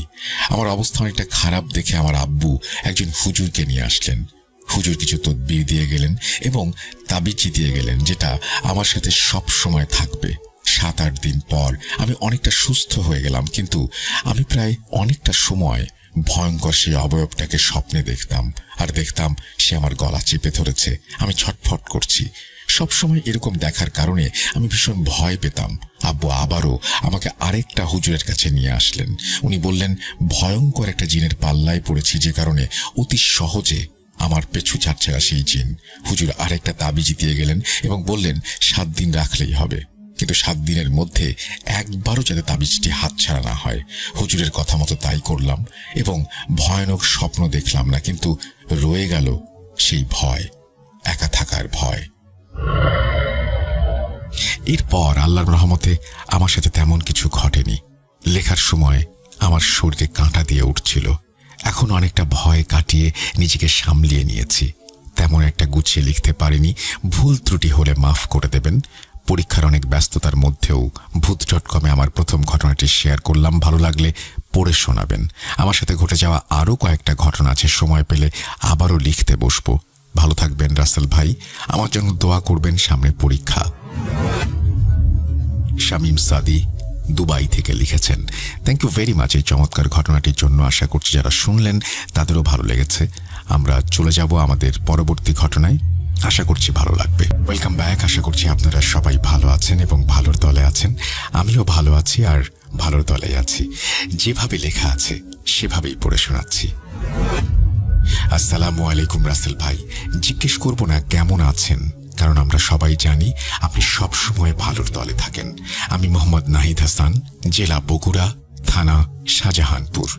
S1: আমার অবস্থা অনেকটা খারাপ দেখে আমার আব্বু একজন হুজুরকে নিয়ে আসলেন। হুজুর কিছু তদবির দিয়ে গেলেন এবং তাবিজ দিয়ে গেলেন, যেটা আমার সাথে সব সময় থাকবে। 7-8 দিন পর আমি অনেকটা সুস্থ হয়ে গেলাম, কিন্তু আমি প্রায় অনেকটা সময় ভয়ঙ্কর সেই অবয়বটাকে স্বপ্নে দেখতাম, আর দেখতাম সে আমার গলা চেপে ধরেছে। আমি ছটফট করছি। সবসময় এরকম দেখার কারণে আমি ভীষণ ভয় পেতাম। আব্বু আবারও আমাকে আরেকটা হুজুরের কাছে নিয়ে আসলেন। উনি বললেন ভয়ঙ্কর একটা জিনের পাল্লায় পড়েছি, যে কারণে অতি সহজে আমার পেছু ছাড়ছে না সেই জিন। হুজুর আরেকটা তাবিজ দিয়ে গেলেন এবং বললেন 7 দিন রাখলেই হবে, কিন্তু 7 দিনের মধ্যে একবারও যাতে তাবিজটি হাতছাড়া না হয়। হুজুরের কথা মতো তাই করলাম এবং ভয়ানক স্বপ্ন দেখলাম না, কিন্তু রয়ে গেল সেই ভয়, একা থাকার ভয়। এরপর আল্লাহর রহমতে আমার সাথে তেমন কিছু ঘটেনি। লেখার সময় আমার শরীরে কাঁটা দিয়ে উঠছিল। এখন অনেকটা ভয় কাটিয়ে নিজেকে সামলিয়ে নিয়েছি। তেমন একটা গুছিয়ে লিখতে পারিনি। ভুল ত্রুটি হলে মাফ করে দেবেন। পরীক্ষার অনেক ব্যস্ততার মধ্যেও ভূত.কমে আমার প্রথম ঘটনাটি শেয়ার করলাম। ভালো লাগলে পড়ে শোনাবেন। আমার সাথে ঘটে যাওয়া আরও কয়েকটা ঘটনা আছে, সময় পেলে আবারও লিখতে বসবো। ভালো থাকবেন রাসেল ভাই, আমার জন্য দোয়া করবেন, সামনে পরীক্ষা। শামীম সাদি দুবাই থেকে লিখেছেন, থ্যাংক ইউ ভেরি মাচ এই চমৎকার ঘটনাটির জন্য। আশা করছি যারা শুনলেন তাদেরও ভালো লেগেছে। আমরা চলে যাব আমাদের পরবর্তী ঘটনায়, আশা করছি ভালো লাগবে। Welcome back. আশা করছি আপনারা সবাই ভালো আছেন এবং ভালোর দলে আছেন। আমিও ভালো আছি আর ভালোর দলে আছি। যেভাবে লেখা আছে সেভাবেই পড়ে শোনাচ্ছি। আসসালামু আলাইকুম রাসেল ভাই, জিজ্ঞেস করব না কেমন আছেন, কারণ আমরা সবাই জানি আপনি সব সময় ভালোর দলে থাকেন। আমি মোহাম্মদ নাহিদ হাসান, জেলা বগুড়া, থানা শাহজাহানপুর।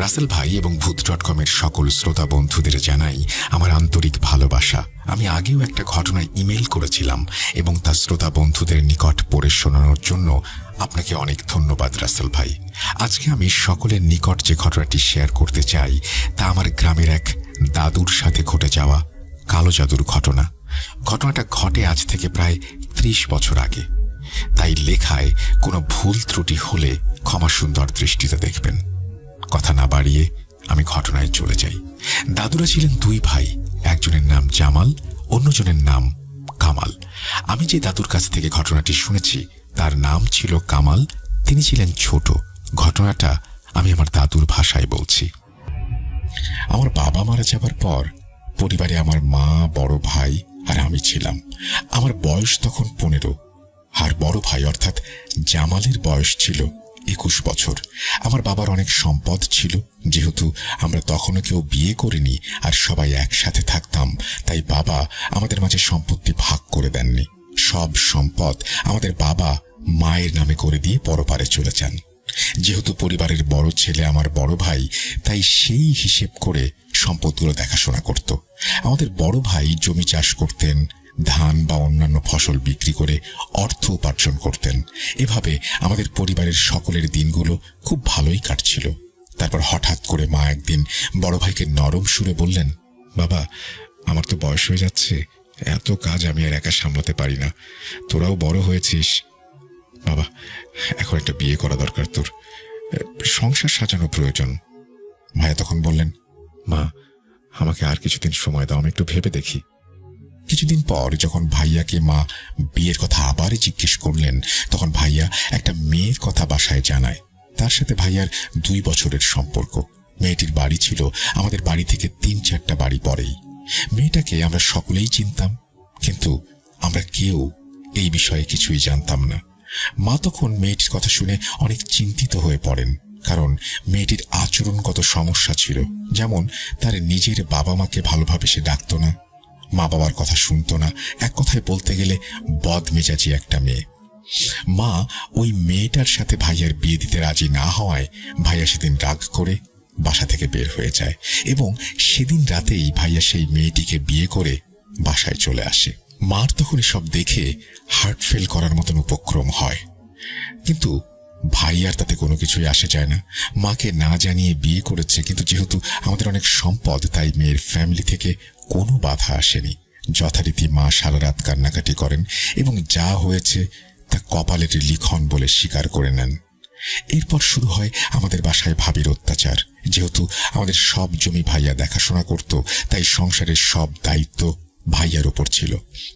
S1: রাসেল ভাই এবং ভূত.কমের সকল শ্রোতা বন্ধুদের জানাই আমার আন্তরিক ভালোবাসা। আমি আগেও একটা ঘটনায় ইমেল করেছিলাম এবং তা শ্রোতা বন্ধুদের নিকট পড়ে শোনানোর জন্য আপনাকে অনেক ধন্যবাদ রাসেল ভাই। আজকে আমি সকলের নিকট যে ঘটনাটি শেয়ার করতে চাই তা আমার গ্রামের এক দাদুর সাথে ঘটে যাওয়া কালো জাদুর ঘটনা। ঘটনাটা ঘটে আজ থেকে প্রায় 30 বছর আগে, তাই লেখায় কোনো ভুল ত্রুটি হলে ক্ষমা সুন্দর দৃষ্টিতে দেখবেন। কথা না বাড়িয়ে আমি ঘটনায় চলে যাই। দাদুরা ছিলেন দুই ভাই, একজনের নাম জামাল, অন্যজনের নাম কামাল। আমি যে দাদুর কাছ থেকে ঘটনাটি শুনেছি তার নাম ছিল কামাল, তিনি ছিলেন ছোট। ঘটনাটা আমি আমার দাদুর ভাষায় বলছি। আমার বাবা মারা যাবার পর পরিবারে আমার মা, বড় ভাই আর আমি ছিলাম। আমার বয়স তখন 15, আর বড় ভাই অর্থাৎ জামালের বয়স ছিল 21 বছর। আমার বাবার অনেক সম্পদ ছিল, যেহেতু আমরা তখনও কেউ বিয়ে করিনি আর সবাই একসাথে থাকতাম, তাই বাবা আমাদের মাঝে সম্পত্তি ভাগ করে দেননি। সব সম্পদ আমাদের বাবা মায়ের নামে করে দিয়ে পরপারে চলে যান। যেহেতু পরিবারের বড় ছেলে আমার বড় ভাই, তাই সেই হিসেব করে সম্পদগুলো দেখাশোনা করত। আমাদের বড় ভাই জমি চাষ করতেন, ধান বা অন্যান্য ফসল বিক্রি করে অর্থ উপার্জন করতেন। এভাবে আমাদের পরিবারের সকলের দিনগুলো খুব ভালোই কাটছিল। তারপর হঠাৎ করে মা একদিন বড় ভাইকে নরম সুরে বললেন, বাবা, আমার তো বয়স হয়ে যাচ্ছে, এত কাজ আমি আর একা সামলাতে পারি না, তোরাও বড় হয়েছিস, বাবা এখন একটা বিয়ে করা দরকার, তোর সংসার সাজানো প্রয়োজন। ভাইয়া তখন বললেন, মা আমাকে আর কিছুদিন সময় দাও, আমি একটু ভেবে দেখি। কিছুদিন পর যখন ভাইয়াকে মা বিয়ের কথা আবারই জিজ্ঞেস করলেন, তখন ভাইয়া একটা মেয়ের কথা বাসায় জানায়। তার সাথে ভাইয়ার 2 বছরের সম্পর্ক। মেয়েটির বাড়ি ছিল আমাদের বাড়ি থেকে 3-4টা বাড়ি পরেই। মেয়েটাকে আমরা সকলেই চিনতাম, কিন্তু আমরা কেউ এই বিষয়ে কিছুই জানতাম না। মা তখন মেয়েটির কথা শুনে অনেক চিন্তিত হয়ে পড়েন, কারণ মেয়েটির আচরণগত সমস্যা ছিল। যেমন তার নিজের বাবা মাকে ভালোভাবে সে ডাকত না, মা বাবার কথা শুনতো না, এক কথায় বলতে গেলে বদমেজাজি একটা মেয়ে। মা ওই মেয়েটার সাথে ভাইয়ার বিয়ে দিতে রাজি না হওয়ায় ভাইয়া সেদিন রাগ করে বাসা থেকে বের হয়ে যায় এবং সেদিন রাতেই ভাইয়া সেই মেয়েটিকে বিয়ে করে বাসায় চলে আসে। মার তখন সব দেখে হার্ট ফেল করার মতন উপক্রম হয়, কিন্তু ভাইয়ার তাতে কোনো কিছুই আসে যায় না। মাকে না জানিয়ে বিয়ে করেছে, কিন্তু যেহেতু আমাদের অনেক সম্পদ, তাই মেয়ের ফ্যামিলি থেকে কোনো বাধা আসেনি। যথারীতি মা সারা রাত কান্নাকাটি করেন এবং যা হয়েছে তা কপালের লিখন বলে স্বীকার করে নেন। এরপর শুরু হয় আমাদের বাসায় ভাবির অত্যাচার। যেহেতু আমাদের সব জমি ভাইয়া দেখাশোনা করত, তাই সংসারের সব দায়িত্ব ভাইয়ার উপর ছিল।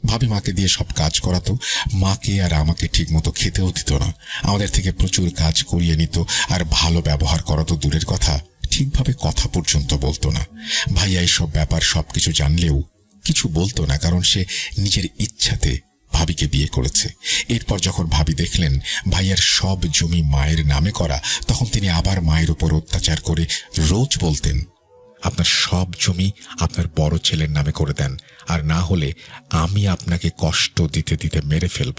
S1: ভাবি মাকে দিয়ে সব কাজ করাতো, মাকে আর আমাকে ঠিক মতো খেতেও দিত না। আমাদের থেকে প্রচুর কাজ করিয়ে নিত, আর ভালো ব্যবহার করা তো দূরের কথা, ঠিকভাবে কথা পর্যন্ত বলতো না। ভাইয়া এইসব ব্যাপার সবকিছু জানলেও কিছু বলতো না, কারণ সে নিজের ইচ্ছাতে ভাবিকে বিয়ে করেছে। এরপর যখন ভাবি দেখলেন ভাইয়ার সব জমি মায়ের নামে করা, তখন তিনি আবার মায়ের উপর অত্যাচার করে রোজ বলতেন, আপনার সব জমি আপনার বড় ছেলের নামে করে দেন, আর না হলে আমি আপনাকে কষ্ট দিতে দিতে মেরে ফেলব।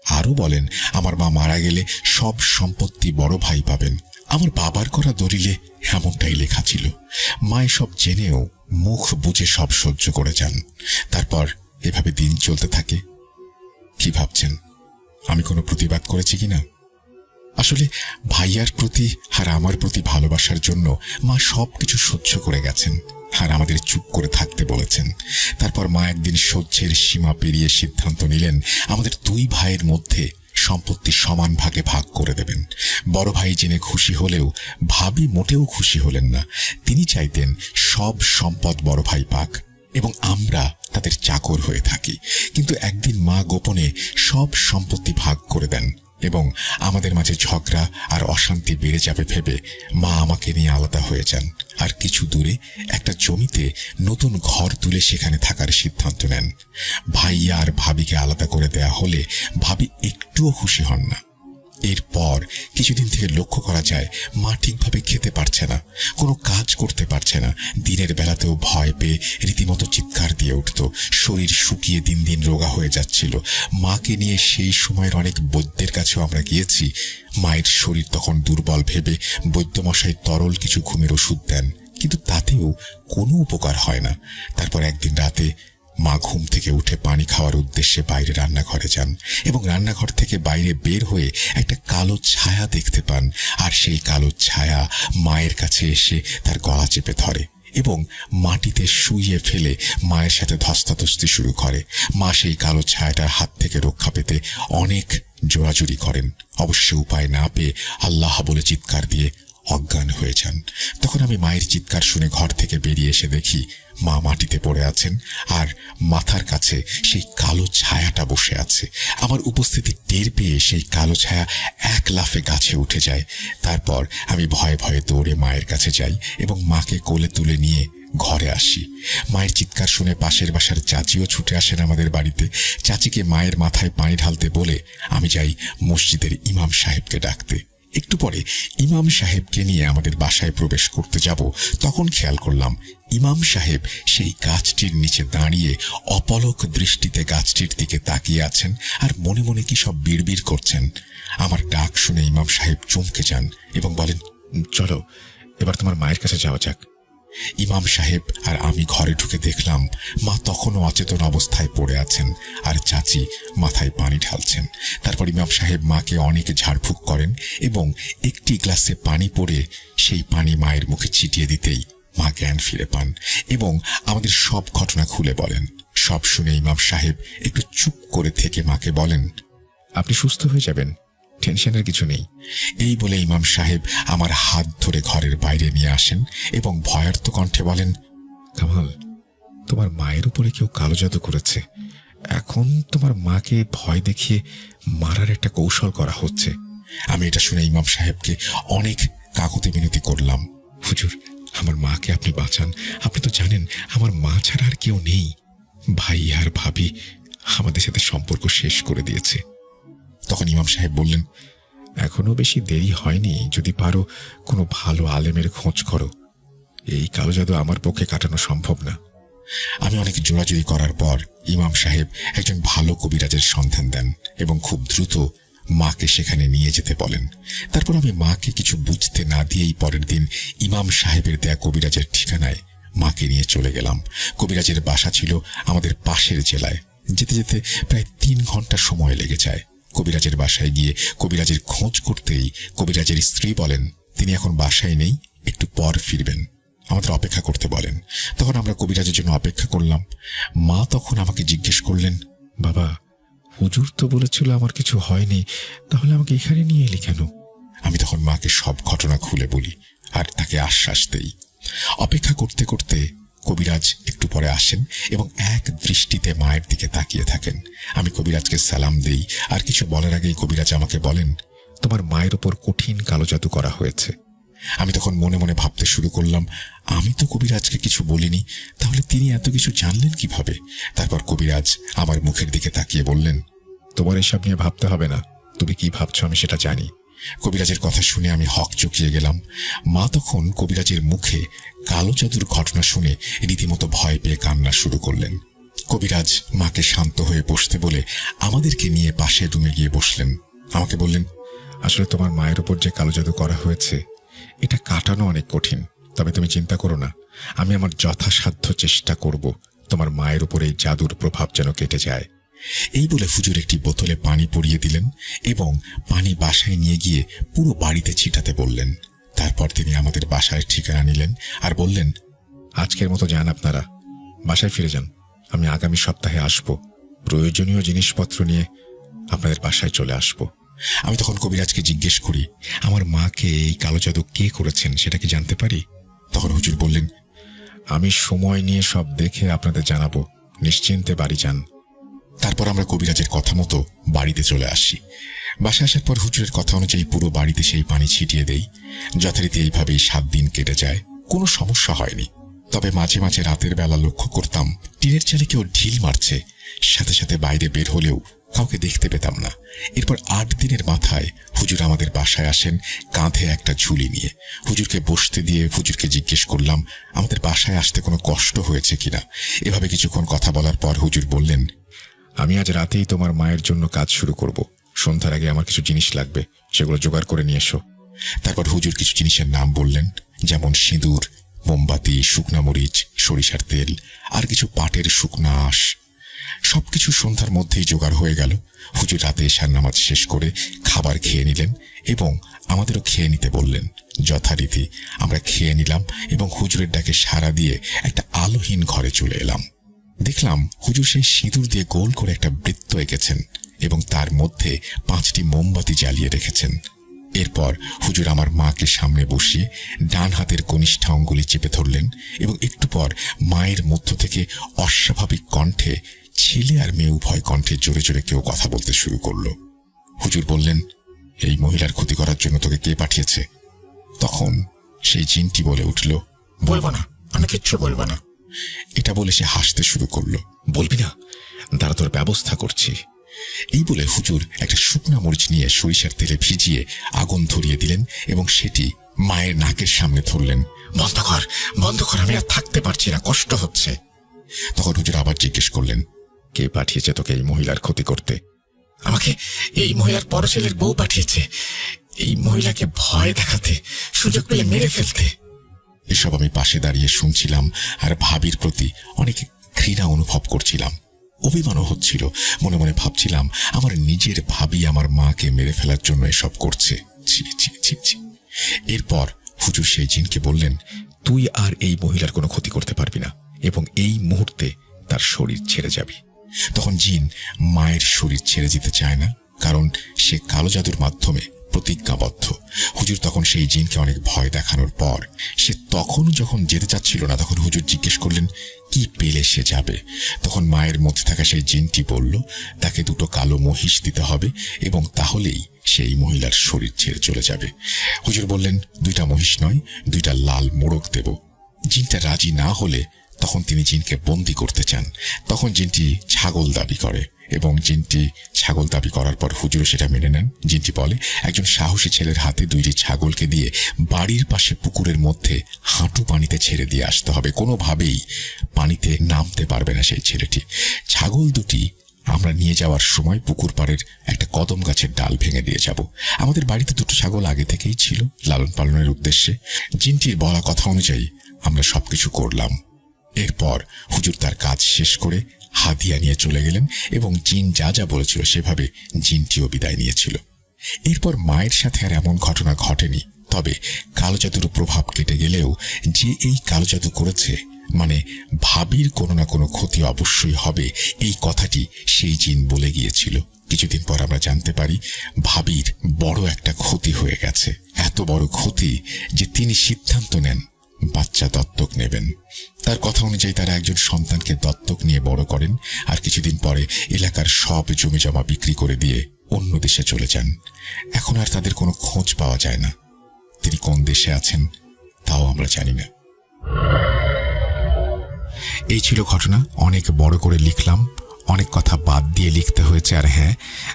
S1: আরও বলেন, আমার মা মারা গেলে সব সম্পত্তি বড় ভাই পাবেন। আমার বাবার করা দলিলে এমনটাই লেখা ছিল। মা সব জেনেও মুখ বুজে সব সহ্য করে যান। তারপর এভাবে দিন চলতে থাকে। কি ভাবছেন আমি কোনো প্রতিবাদ করেছি কিনা? আসলে ভাইয়ার প্রতি আর আমার প্রতি ভালোবাসার জন্য মা সবকিছু সহ্য করে গেছেন। আর আমাদের চুপ করে থাকতে বলেছেন। তারপর মা একদিন সহ্যের সীমা পেরিয়ে সিদ্ধান্ত নিলেন আমাদের দুই ভাইয়ের মধ্যে সম্পত্তি সমান ভাগে ভাগ করে দেবেন। বড় ভাই জেনে খুশি হলেও ভাবি মোটেও খুশি হলেন না। তিনি চাইতেন সব সম্পদ বড় ভাই পাক এবং আমরা তাদের চাকর হয়ে থাকি। কিন্তু একদিন মা গোপনে সব সম্পত্তি ভাগ করে দেন এবং আমাদের মাঝে ঝগড়া আর অশান্তি বেড়ে যাবে ভেবে মা আমাকে নিয়ে আলাদা হয়ে যান আর কিছু দূরে একটা জমিতে নতুন ঘর তুলে সেখানে থাকার সিদ্ধান্ত নেন। ভাইয়া আর ভাবিকে আলাদা করে দেয়া হলে ভাবি একটুও খুশি হন না। এরপর কিছুদিন থেকে লক্ষ্য করা যায় মা ঠিকভাবে খেতে পারছে না, কোনো কাজ করতে পারছে না। দিনের বেলাতেও ভয় পেয়ে রীতিমতো চিৎকার দিয়ে উঠত। শরীর শুকিয়ে দিন দিন রোগা হয়ে যাচ্ছিল। মাকে নিয়ে সেই সময়ের অনেক বৈদ্যের কাছেও আমরা গিয়েছি। মায়ের শরীর তখন দুর্বল ভেবে বৈদ্যমশাই তরল কিছু ঘুমের ওষুধ দেন, কিন্তু তাতেও কোনো উপকার হয় না। তারপর একদিন রাতে মা ঘুম থেকে উঠে পানি খাওয়ার উদ্দেশ্যে বাইরে রান্নাঘরে যান এবং রান্নাঘর থেকে বাইরে বের হয়ে একটা কালো ছায়া দেখতে পান। আর সেই কালো ছায়া মায়ের কাছে এসে তার গলা চেপে ধরে এবং মাটিতে শুইয়ে ফেলে মায়ের সাথে ধস্তাধস্তি শুরু করে। মা সেই কালো ছায়াটার হাত থেকে রক্ষা পেতে অনেক জোরাজুরি করেন। অবশ্য উপায় না পেয়ে আল্লাহ বলে চিৎকার দিয়ে অজ্ঞান হয়ে যান। তখন আমি মায়ের চিৎকার শুনে ঘর থেকে বেরিয়ে এসে দেখি মা মাটিতে পড়ে আছেন আর মাথার কাছে সেই কালো ছায়াটা বসে আছে। আমার উপস্থিতি টের পেয়ে সেই কালো ছায়া এক লাফে গাছে উঠে যায়। তারপর আমি ভয়ে ভয়ে দৌড়ে মায়ের কাছে যাই এবং মাকে কোলে তুলে নিয়ে ঘরে আসি। মায়ের চিৎকার শুনে পাশের বাসার চাচিও ছুটে আসেন আমাদের বাড়িতে। চাচিকে মায়ের মাথায় পানি ঢালতে বলে আমি যাই মসজিদের ইমাম সাহেবকে ডাকতে। একটু পরে ইমাম সাহেবকে নিয়ে আমাদের বাসায় প্রবেশ করতে যাব, তখন খেয়াল করলাম ইমাম সাহেব সেই গাছটির নিচে দাঁড়িয়ে অপলক দৃষ্টিতে গাছটির দিকে তাকিয়ে আছেন আর মনে মনে কি সব বিড়বিড় করছেন। আমার ডাক শুনে ইমাম সাহেব চমকে যান এবং বলেন, চলো এবার তোমার মায়ের কাছে যাওয়া যাক। ইমাম সাহেব আর আমি ঘরে ঢুকে দেখলাম মা তখনও অচেতন অবস্থায় পড়ে আছেন আর চাচি মাথায় পানি ঢালছেন। তারপর ইমাম সাহেব মাকে অনেক ঝাড়ফুঁক করেন এবং একটি গ্লাসে পানি পড়ে সেই পানি মায়ের মুখে ছিটিয়ে দিতেই মা জ্ঞান ফিরে পান এবং আমাদের সব ঘটনা খুলে বলেন। সব শুনে ইমাম সাহেব একটু চুপ করে থেকে মাকে বলেন, আপনি সুস্থ হয়ে যাবেন, টেনশনের কিছু নেই। এই বলে ইমাম সাহেব আমার হাত ধরে ঘরের বাইরে নিয়ে আসেন এবং ভয়ার্ত কণ্ঠে বলেন, কামাল, তোমার মায়ের উপরে কেউ কালো জাদু করেছে। এখন তোমার মাকে ভয় দেখিয়ে মারার একটা কৌশল করা হচ্ছে। আমি এটা শুনে ইমাম সাহেবকে অনেক কাকুতি মিনতি করলাম, হুজুর আমার মাকে আপনি বাঁচান, আপনি তো জানেন আমার মা ছাড়া আর কেউ নেই। ভাই আর ভাবি আমাদের সাথে সম্পর্ক শেষ করে দিয়েছে। তখন ইমাম সাহেব বললেন, এখনো বেশি দেরি হয়নি, যদি পারো কোনো ভালো আলেমের খোঁজ করো, এই কালো জাদু আমার পক্ষে কাটানো সম্ভব না। আমি অনেক জোরাজুরি করার পর ইমাম সাহেব একজন ভালো কবিরাজের সন্ধান দেন এবং খুব দ্রুত মাকে সেখানে নিয়ে যেতে বলেন। তারপর আমি মাকে কিছু বুঝতে না দিয়েই পরের দিন ইমাম সাহেবের দেয়া কবিরাজের ঠিকানায় মাকে নিয়ে চলে গেলাম। কবিরাজের বাসা ছিল আমাদের পাশের জেলায়। যেতে যেতে প্রায় 3 ঘন্টা সময় লেগে যায়। কবিরাজের বাসায় গিয়ে কবিরাজের খোঁজ করতেই কবিরাজের স্ত্রী বলেন তিনি এখন বাসায় নেই, একটু পর ফিরবেন, আমাদের অপেক্ষা করতে বলেন। তখন আমরা কবিরাজের জন্য অপেক্ষা করলাম। মা তখন আমাকে জিজ্ঞেস করলেন, বাবা হুজুর তো বলেছিল আমার কিছু হয়নি, তাহলে আমাকে এখানে নিয়ে এলি কেন? আমি তখন মাকে সব ঘটনা খুলে বলি আর তাকে আশ্বাস দেই। অপেক্ষা করতে করতে কবিরাজ একটু পরে আসেন এবং এক দৃষ্টিতে মায়ের দিকে তাকিয়ে থাকেন। আমি কবিরাজকে সালাম দেই আর কিছু বলার আগেই কবিরাজ আমাকে বলেন, তোমার মায়ের উপর কঠিন কালো জাদু করা হয়েছে। আমি তখন মনে মনে ভাবতে শুরু করলাম, আমি তো কবিরাজকে কিছু বলিনি, তাহলে তিনি এত কিছু জানলেন কিভাবে? তারপর কবিরাজ আমার মুখের দিকে তাকিয়ে বললেন, তোমার এসব নিয়ে ভাবতে হবে না, তুমি কি ভাবছো আমি সেটা জানি। কবিরাজের কথা শুনে আমি হক চকিয়ে গেলাম। মা তখন কবিরাজের মুখে কালো জাদুর ঘটনা শুনে রীতিমতো ভয় পেয়ে কান্না শুরু করলেন। কবিরাজ মাকে শান্ত হয়ে বসতে বলে আমাদেরকে নিয়ে পাশের রুমে গিয়ে বসলেন। আমাকে বললেন, আসলে তোমার মায়ের উপর যে কালো জাদু করা হয়েছে এটা কাটানো অনেক কঠিন, তবে তুমি চিন্তা করো না, আমি আমার যথাসাধ্য চেষ্টা করব তোমার মায়ের উপর এই জাদুর প্রভাব যেন কেটে যায়। এই বলে হুজুর একটি বোতলে পানি পরিয়ে দিলেন এবং পানি বাসায় নিয়ে গিয়ে পুরো বাড়িতে ছিটাতে বললেন। তারপর তিনি আমাদের বাসায় ঠিকানা নিলেন আর বললেন, আজকের মতো যান, আপনারা বাসায় ফিরে যান। আমি আগামী সপ্তাহে আসব, প্রয়োজনীয় জিনিসপত্র নিয়ে আপনাদের বাসায় চলে আসব। আমি তখন কবিরাজকে জিজ্ঞেস করি, আমার মাকে এই কালো জাদু কে করেছেন সেটা কি জানতে পারি? তখন হুজুর বললেন, আমি সময় নিয়ে সব দেখে আপনাদের জানাবো, নিশ্চিন্তে বাড়ি যান। তারপর আমরা কবিরাজের কথা মতো বাড়িতে চলে আসি। বাসায় আসার পর হুজুরের কথা অনুযায়ী পুরো বাড়িতে সেই পানি ছিটিয়ে দেই। যথারীতি এইভাবেই 7 দিন কেটে যায়। কোনো সমস্যা হয়নি। তবে মাঝে মাঝে রাতের বেলা লক্ষ্য করতাম টিনের চালে কেউ ঢিল মারছে, সাথে সাথে বাইরে বের হলেও কাউকে দেখতে পেতাম না। এরপর 8 দিনের মাথায় হুজুর আমাদের বাসায় আসেন, কাঁধে একটা ঝুলি নিয়ে। হুজুরকে বসতে দিয়ে হুজুরকে জিজ্ঞেস করলাম আমাদের বাসায় আসতে কোনো কষ্ট হয়েছে কিনা। এভাবে কিছুক্ষণ কথা বলার পর হুজুর বললেন, আমি আজ রাতেই তোমার মায়ের জন্য কাজ শুরু করব। সন্ধ্যার আগে আমার কিছু জিনিস লাগবে, সেগুলো জোগাড় করে নিয়ে এসো। তারপর হুজুর কিছু জিনিসের নাম বললেন, যেমন সিঁদুর, মোমবাতি, শুকনা মরিচ, সরিষার তেল আর কিছু পাটের শুকনা আঁশ। সবকিছু সন্ধ্যার মধ্যেই জোগাড় হয়ে গেল। হুজুর রাতে এশার নামাজ শেষ করে খাবার খেয়ে নিলেন এবং আমাদেরও খেয়ে নিতে বললেন। যথারীতি আমরা খেয়ে নিলাম এবং হুজুরের ডাকে সাড়া দিয়ে একটা আলোহীন ঘরে চলে এলাম। দেখলাম হুজুর সেই সিঁদুর দিয়ে গোল করে একটা বৃত্ত এঁকেছেন এবং তার মধ্যে 5টি মোমবাতি জ্বালিয়ে রেখেছেন। এরপর হুজুর আমার মাকে সামনে বসিয়ে ডান হাতের কনিষ্ঠা অঙ্গুলি চেপে ধরলেন এবং একটু পর মায়ের মধ্য থেকে অস্বাভাবিক কণ্ঠে, ছেলে আর মেয়ে উভয় কণ্ঠে জোরে জোরে কেউ কথা বলতে শুরু করলো। হুজুর বললেন, এই মহিলার ক্ষতি করার জন্য তোকে কে পাঠিয়েছে? তখন সেই জিনটি বলে উঠল, বলবো না, আমি কিচ্ছু বলবো না। এটা বলে সে হাসতে শুরু করলো। বলবি না? দাঁড়া, তোর ব্যবস্থা করছি। এই বলে হুজুর একটা শুকনা মরিচ নিয়ে সরিষার তেলে ভিজিয়ে আগুন ধরিয়ে দিলেন এবং সেটি মায়ের নাকের সামনে ধরলেন। বন্ধ কর, বন্ধ কর, আমি আর থাকতে পারছি না, কষ্ট হচ্ছে। তখন হুজুর আবার জিজ্ঞেস করলেন, কে পাঠিয়েছে তোকে এই মহিলার ক্ষতি করতে? আমাকে এই মহিলার বড় ছেলের বউ পাঠিয়েছে, এই মহিলাকে ভয় দেখাতে, সুযোগ পেলে মেরে ফেলতে। এসব আমি পাশে দাঁড়িয়ে শুনছিলাম আর ভাবির প্রতি অনেক ঘৃণা অনুভব করছিলাম। অভিমানও হচ্ছিল। মনে মনে ভাবছিলাম আমার নিজের ভাবি আমার মাকে মেরে ফেলার জন্য এসব করছে। ছি ছি ছি ছি। এরপর হুজুর সেই জিনকে বললেন, তুই আর এই মহিলার কোনো ক্ষতি করতে পারবি না এবং এই মুহূর্তে তার শরীর ছেড়ে যাবি। তখন জিন মায়ের শরীর ছেড়ে যেতে চায় না, কারণ সে কালো জাদুর মাধ্যমে প্রতিজ্ঞাবদ্ধ। হুজুর তখন সেই জিনকে অনেক ভয় দেখানোর পর সে তখনও যখন যেতে চাচ্ছিল না, তখন হুজুর জিজ্ঞেস করলেন, কি পেলে সে যাবে? তখন মায়ের মধ্যে থাকা সেই জিনটি বলল, তাকে 2টো কালো মহিষ দিতে হবে এবং তাহলেই সেই মহিলার শরীর ছেড়ে চলে যাবে। হুজুর বললেন, 2টা মহিষ নয়, 2টা লাল মোড়ক দেব। জিনটা রাজি না হলে তখন তিনি জিনকে বন্দী করতে চান। তখন জিনটি ছাগল দাবি করে এবং জিনটি ছাগল দাবি করার পর হুজুর সেটা মেনে নেন। জিনটি বলে, একজন সাহসী ছেলের হাতে 2টি ছাগলকে দিয়ে বাড়ির পাশে পুকুরের মধ্যে হাঁটু পানিতে ছেড়ে দিয়ে আসতে হবে। কোনোভাবেই পানিতে নামতে পারবে না সেই ছেলেটি। ছাগল 2টি আমরা নিয়ে যাওয়ার সময় পুকুর পাড়ের একটা কদম গাছের ডাল ভেঙে দিয়ে যাব। আমাদের বাড়িতে 2টো ছাগল আগে থেকেই ছিল লালন পালনের উদ্দেশ্যে। জিনটির বলা কথা অনুযায়ী আমরা সবকিছু করলাম। এরপর হুজুর তার কাজ শেষ করে হাদিয়া নিয়ে চলে গেলেন এবং জিন যা যা বলেছিল সেভাবে জিনটিও বিদায় নিয়েছিল। এরপর মায়ের সাথে আর এমন ঘটনা ঘটেনি। তবে কালো জাদুর প্রভাব কেটে গেলেও যে এই কালো জাদু করেছে, মানে ভাবির কোনো না কোনো ক্ষতি অবশ্যই হবে, এই কথাটি সেই জিন বলে গিয়েছিল। কিছুদিন পর আমরা জানতে পারি ভাবির বড় একটা ক্ষতি হয়ে গেছে। এত বড় ক্ষতি যে তিনি সিদ্ধান্ত নেন বাচ্চা দত্তক নেবেন। তার কথা অনুযায়ী তারা একজন সন্তানকে দত্তক নিয়ে বড় করেন আর কিছুদিন পরে এলাকার সব জমি জমা বিক্রি করে দিয়ে অন্য দেশে চলে যান। এখন আর তাদের কোনো খোঁজ পাওয়া যায় না। তিনি কোন দেশে আছেন তাও আমরা জানি না। এই ছিল ঘটনা। অনেক বড় করে লিখলাম, অনেক কথা বাদ দিয়ে লিখতে হয়েছে। আর হ্যাঁ,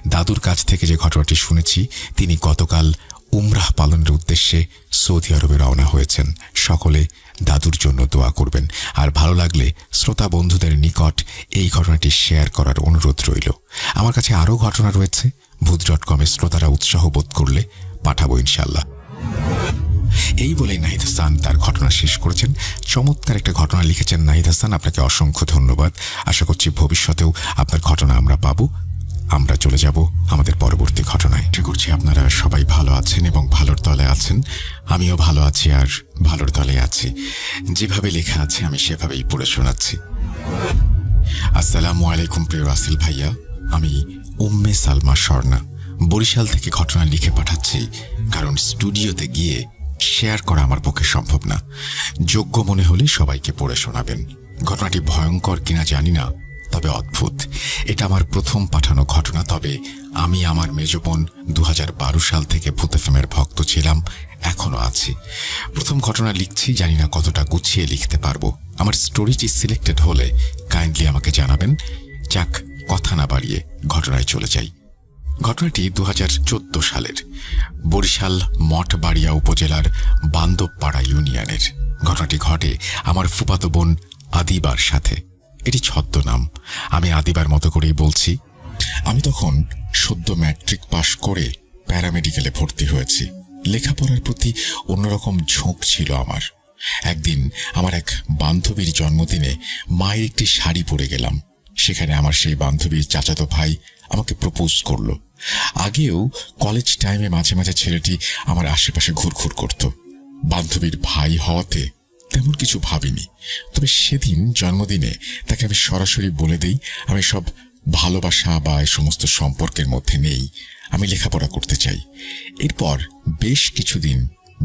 S1: দাদুর কাছ থেকে যে ঘটনাটি শুনেছি, তিনি গতকাল উমরাহ পালনের উদ্দেশ্যে সৌদি আরবে রওনা হয়েছেন। সকলে দাদুর জন্য দোয়া করবেন। আর ভালো লাগলে শ্রোতা বন্ধুদের নিকট এই ঘটনাটি শেয়ার করার অনুরোধ রইল। আমার কাছে আরও ঘটনা রয়েছে, ভূত.com-এ শ্রোতারা উৎসাহ বোধ করলে পাঠাবো ইনশাল্লাহ। এই বলে নাহিদ হাসান তার ঘটনা শেষ করেছেন। চমৎকার একটা ঘটনা লিখেছেন নাহিদ হাসান, আপনাকে অসংখ্য ধন্যবাদ। আশা করছি ভবিষ্যতেও আপনার ঘটনা আমরা পাবো। আমরা চলে যাব আমাদের পরবর্তী ঘটনায়। আশা করছি আপনারা সবাই ভালো আছেন এবং ভালোর দোয়া দলে আছেন। আমিও ভালো আছি আর ভালোর দলে আছি। যেভাবে লেখা আছে আমি সেভাবেই পড়ে শোনাচ্ছি। আসসালামু আলাইকুম প্রিয় রাসেল ভাইয়া, আমি উম্মে সালমা স্বর্ণা বরিশাল থেকে ঘটনা লিখে পাঠাচ্ছি, কারণ স্টুডিওতে গিয়ে শেয়ার করা আমার পক্ষে সম্ভব না। যোগ্য মনে হলে সবাইকে পড়ে শোনাবেন। ঘটনাটি ভয়ঙ্কর কিনা জানি না, তবে অদ্ভুত। এটা আমার প্রথম পাঠানো ঘটনা, তবে আমি আমার মেজ বোন 2012 সাল থেকে ভূত এফএমের ভক্ত ছিলাম, এখনো আছি। প্রথম ঘটনা লিখছি, জানি না কতটা গুছিয়ে লিখতে পারবো। আমার স্টোরিটি সিলেক্টেড হলে কাইন্ডলি আমাকে জানাবেন। যাক, কথা না বাড়িয়ে ঘটনায় চলে যাই। ঘটনাটি 2014 সালের, বরিশাল মঠবাড়িয়া উপজেলার বান্দবপাড়া ইউনিয়নের। ঘটনাটি ঘটে আমার ফুফাতো বোন আদিবার সাথে। এটি ছদ্মনাম, আমি আদিবার মতো করেই বলছি। আমি তখন সদ্য ম্যাট্রিক পাশ করে প্যারামেডিক্যালে ভর্তি হয়েছি। লেখাপড়ার প্রতি অন্যরকম ঝোঁক ছিল আমার। একদিন আমার এক বান্ধবীর জন্মদিনে মায়ের একটি শাড়ি পরে গেলাম। সেখানে আমার সেই বান্ধবীর চাচাতো ভাই আমাকে প্রপোজ করলো। আগেও কলেজ টাইমে মাঝে মাঝে ছেলেটি আমার আশেপাশে ঘুরঘুর করত। বান্ধবীর ভাই হওয়াতে তেমন কিছু ভাবিনি, তবে সেদিন জন্মদিনে তাকে আমি সরাসরি বলে দেই আমি সব ভালোবাসা বা এই সমস্ত সম্পর্কের মধ্যে নেই, আমি লেখাপড়া করতে চাই। এরপর বেশ কিছুদিন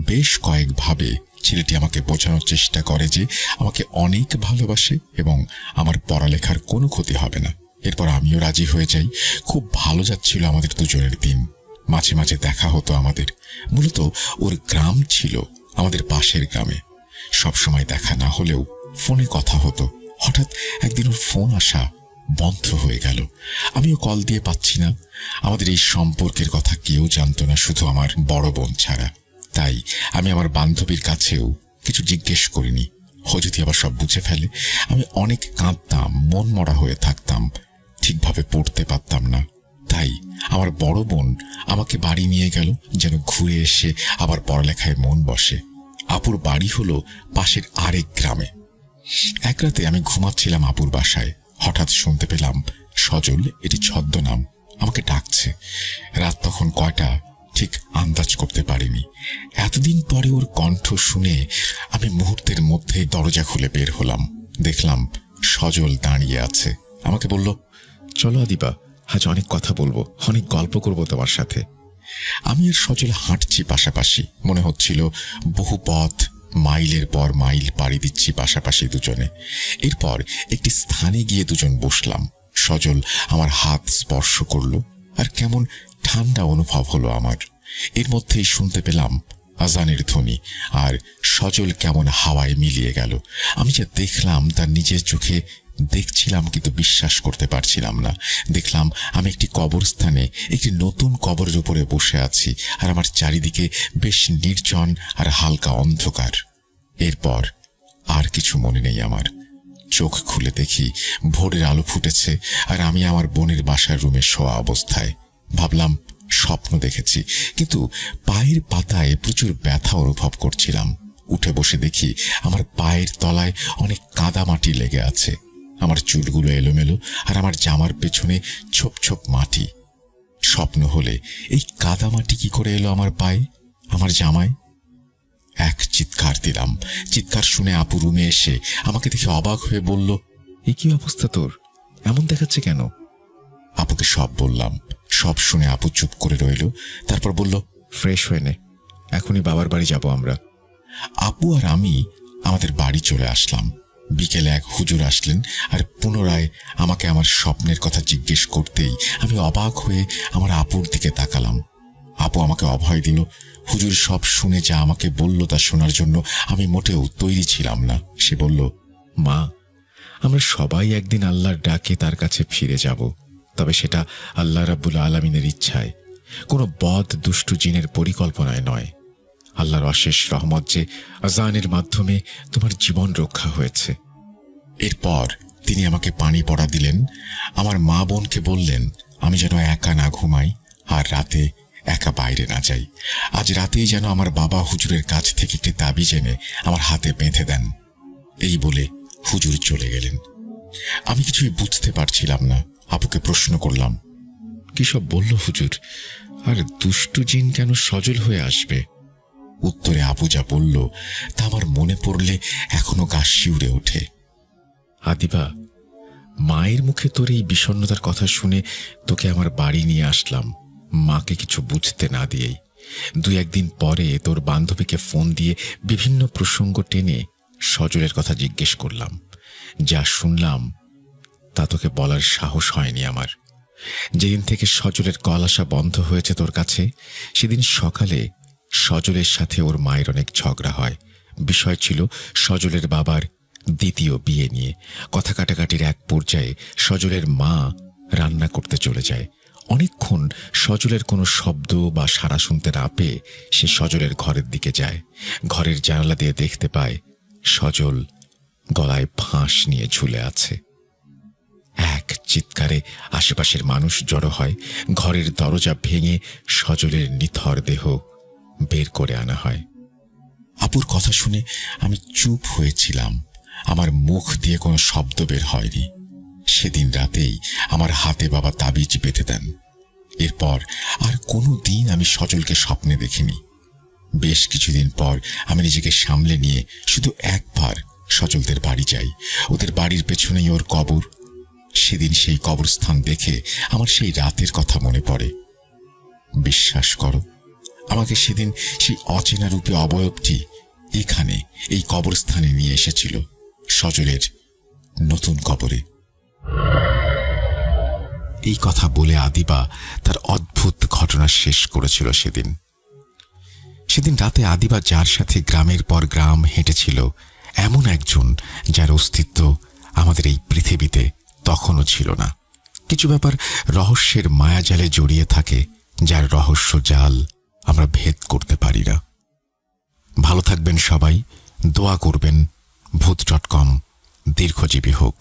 S1: বেশ কয়েকভাবে ছেলেটি আমাকে বোঝানোর চেষ্টা করে যে আমাকে অনেক ভালোবাসে এবং আমার পড়ালেখার কোনো ক্ষতি হবে না। এরপর আমিও রাজি হয়ে যাই। খুব ভালো যাচ্ছিল আমাদের দুজনের দিন। মাঝে মাঝে দেখা হতো আমাদের। মূলত ওর গ্রাম ছিল আমাদের পাশের গ্রামে। সবসময় দেখা না হলেও ফোনে কথা হতো। হঠাৎ একদিন ওর ফোন আসা বন্ধ হয়ে গেল। আমিও কল দিয়ে পাচ্ছি না। আমাদের এই সম্পর্কের কথা কেউ জানতো না, শুধু আমার বড় বোন ছাড়া। তাই আমি আমার বান্ধবীর কাছেও কিছু জিজ্ঞেস করিনি। ও যদি আবার সব বুঝে ফেলে। আমি অনেক কাঁদতাম, মন মরা হয়ে থাকতাম, ঠিকভাবে পড়তে পারতাম না। তাই আমার বড় বোন আমাকে বাড়ি নিয়ে গেল, যেন ঘুরে এসে আবার পড়ালেখায় মন বসে। আপুর বাড়ি হলো পাশের আরেক গ্রামে। এক রাতে আমি ঘুমাচ্ছিলাম আপুর বাসায়। হঠাৎ শুনতে পেলাম সজল, এটি ছদ্মনাম, আমাকে ডাকছে। রাত তখন কয়টা ঠিক আন্দাজ করতে পারিনি। এতদিন পরে ওর কণ্ঠ শুনে আমি মুহূর্তের মধ্যে দরজা খুলে বের হলাম। দেখলাম সজল দাঁড়িয়ে আছে। আমাকে বলল, চলো আদিবা, আজ অনেক কথা বলবো, অনেক গল্প করবো তোমার সাথে। আমি আর সজল হাঁটছি পাশাপাশি। মনে হচ্ছিল বহু পথ, মাইলের পর মাইল পাড়ি দিচ্ছি পাশাপাশি দুজনে। এরপর একটি স্থানে গিয়ে দুজন বসলাম। সজল আমার হাত স্পর্শ করল, আর কেমন ঠান্ডা অনুভব হলো আমার। এর মধ্যেই শুনতে পেলাম আজানের ধ্বনি, আর সজল কেমন হাওয়ায় মিলিয়ে গেল। আমি যা দেখলাম তার নিজের চোখে দেখছিলাম, কিন্তু বিশ্বাস করতে পারছিলাম না। দেখলাম আমি একটি কবরস্থানে, একটি নতুন কবরের উপরে বসে আছি, আর আমার চারিদিকে বেশ নির্জন আর হালকা অন্ধকার। এরপর আর কিছু মনে নেই আমার। চোখ খুলে দেখি ভোরের আলো ফুটেছে, আর আমি আমার বোনের বাসার রুমে শোয়া অবস্থায়। ভাবলাম স্বপ্ন দেখেছি, কিন্তু পায়ের পাতায় প্রচুর ব্যথা অনুভব করছিলাম। উঠে বসে দেখি আমার পায়ের তলায় অনেক কাদা মাটি লেগে আছে। আমার চুলগুলো এলোমেলো, আর আমার জামার পেছনে ছোপ ছোপ মাটি। স্বপ্ন হলে এই কাদা মাটি কি করে এলো আমার পায়ে, আমার জামায়? এক চিৎকার দিলাম। চিৎকার শুনে আপু রুমে এসে আমাকে দেখে অবাক হয়ে বলল, এ কি অবস্থা তোর, এমন দেখাচ্ছে কেন? আপুকে সব বললাম। সব শুনে আপু চুপ করে রইল। তারপর বলল, ফ্রেশ হয়ে নে, এখনই বাবার বাড়ি যাব আমরা। আপু আর আমি আমাদের বাড়ি চলে আসলাম। বিকেলে এক হুজুর আসলেন, আর পুনরায় আমাকে আমার স্বপ্নের কথা জিজ্ঞেস করতেই আমি অবাক হয়ে আমার আপুর দিকে তাকালাম। আপু আমাকে অভয় দিল। হুজুর সব শুনে যা আমাকে বলল তা শোনার জন্য আমি মোটেও তৈরি ছিলাম না। সে বলল, মা, আমরা সবাই একদিন আল্লাহর ডাকে তার কাছে ফিরে যাব, তবে সেটা আল্লাহ রাব্বুল আলামিনের ইচ্ছায়, কোনো বদ দুষ্টু জিনের পরিকল্পনায় নয়। আল্লাহর অশেষ রহমত যে আজানের মাধ্যমে তোমার জীবন রক্ষা হয়েছে। এরপর তিনি আমাকে পানি পড়া দিলেন। আমার মা বোনকে বললেন আমি যেন একা না ঘুমাই, আর রাতে একা বাইরে না যাই। আজ রাতেই যেন আমার বাবা হুজুরের কাছ থেকে একটি তাবিজ এনে আমার হাতে বেঁধে দেন। এই বলে হুজুর চলে গেলেন। আমি কিছুই বুঝতে পারছিলাম না। আপুকে প্রশ্ন করলাম, কি সব বলল হুজুর, আর দুষ্টু জিন কেন সজল হয়ে আসবে? উত্তরে আপু যা বলল তা আমার মনে পড়লে এখনো গা শিউরে ওঠে। আদিবা, মায়ের মুখে তোর এই বিষণ্ণতার কথা শুনে তোকে আমার বাড়ি নিয়ে আসলাম, মাকে কিছু বুঝতে না দিয়েই। 2-1 দিন পরে তোর বান্ধবীকে ফোন দিয়ে বিভিন্ন প্রসঙ্গ টেনে সজলের কথা জিজ্ঞেস করলাম। যা শুনলাম তা তোকে বলার সাহস হয়নি আমার। যেদিন থেকে সজলের কল আসা বন্ধ হয়েছে তোর কাছে, সেদিন সকালে সজলের সাথে ওর মায়ের অনেক ঝগড়া হয়। বিষয় ছিল সজলের বাবার দ্বিতীয় বিয়ে নিয়ে। কথা কাটাকাটির এক পর্যায়ে সজলের মা রান্না করতে চলে যায়। অনেকক্ষণ সজলের কোনো শব্দ বা সাড়া শুনতে না পেয়ে সে সজলের ঘরের দিকে যায়। ঘরের জানালা দিয়ে দেখতে পায় সজল গলায় ফাঁস নিয়ে ঝুলে আছে। এক চিৎকারে আশেপাশের মানুষ জড়ো হয়। ঘরের দরজা ভেঙে সজলের নিথর দেহ বের করে আনা হয়। আপুর কথা শুনে আমি চুপ হয়েছিলাম। আমার মুখ দিয়ে কোনো শব্দ বের হয়নি। সেদিন রাতেই আমার হাতে বাবা তাবিজ বেঁধে দেন। এরপর আর কোনো দিন আমি সজলকে স্বপ্নে দেখিনি। বেশ কিছুদিন পর আমি নিজেকে সামলে নিয়ে শুধু একবার সজলদের বাড়ি যাই। ওদের বাড়ির পেছনেই ওর কবর। সেদিন সেই কবরস্থান দেখে আমার সেই রাতের কথা মনে পড়ে। বিশ্বাস করো, আমাকে সেদিন সেই অচেনা রূপে অবয়বটি এখানে এই কবরস্থানে নিয়ে এসেছিল, সজলের নতুন কবরে। এই কথা বলে আদিবা তার অদ্ভুত ঘটনা শেষ করেছিল। সেদিন রাতে আদিবা যার সাথে গ্রামের পর গ্রাম হেঁটেছিল, এমন একজন যার অস্তিত্ব আমাদের এই পৃথিবীতে তখনও ছিল না। কিছু ব্যাপার রহস্যের মায়াজালে জড়িয়ে থাকে, যার রহস্য জাল আমরা ভেদ করতে পারি না। ভালো থাকবেন সবাই, দোয়া করবেন ভূত.com দীর্ঘজীবী হোক।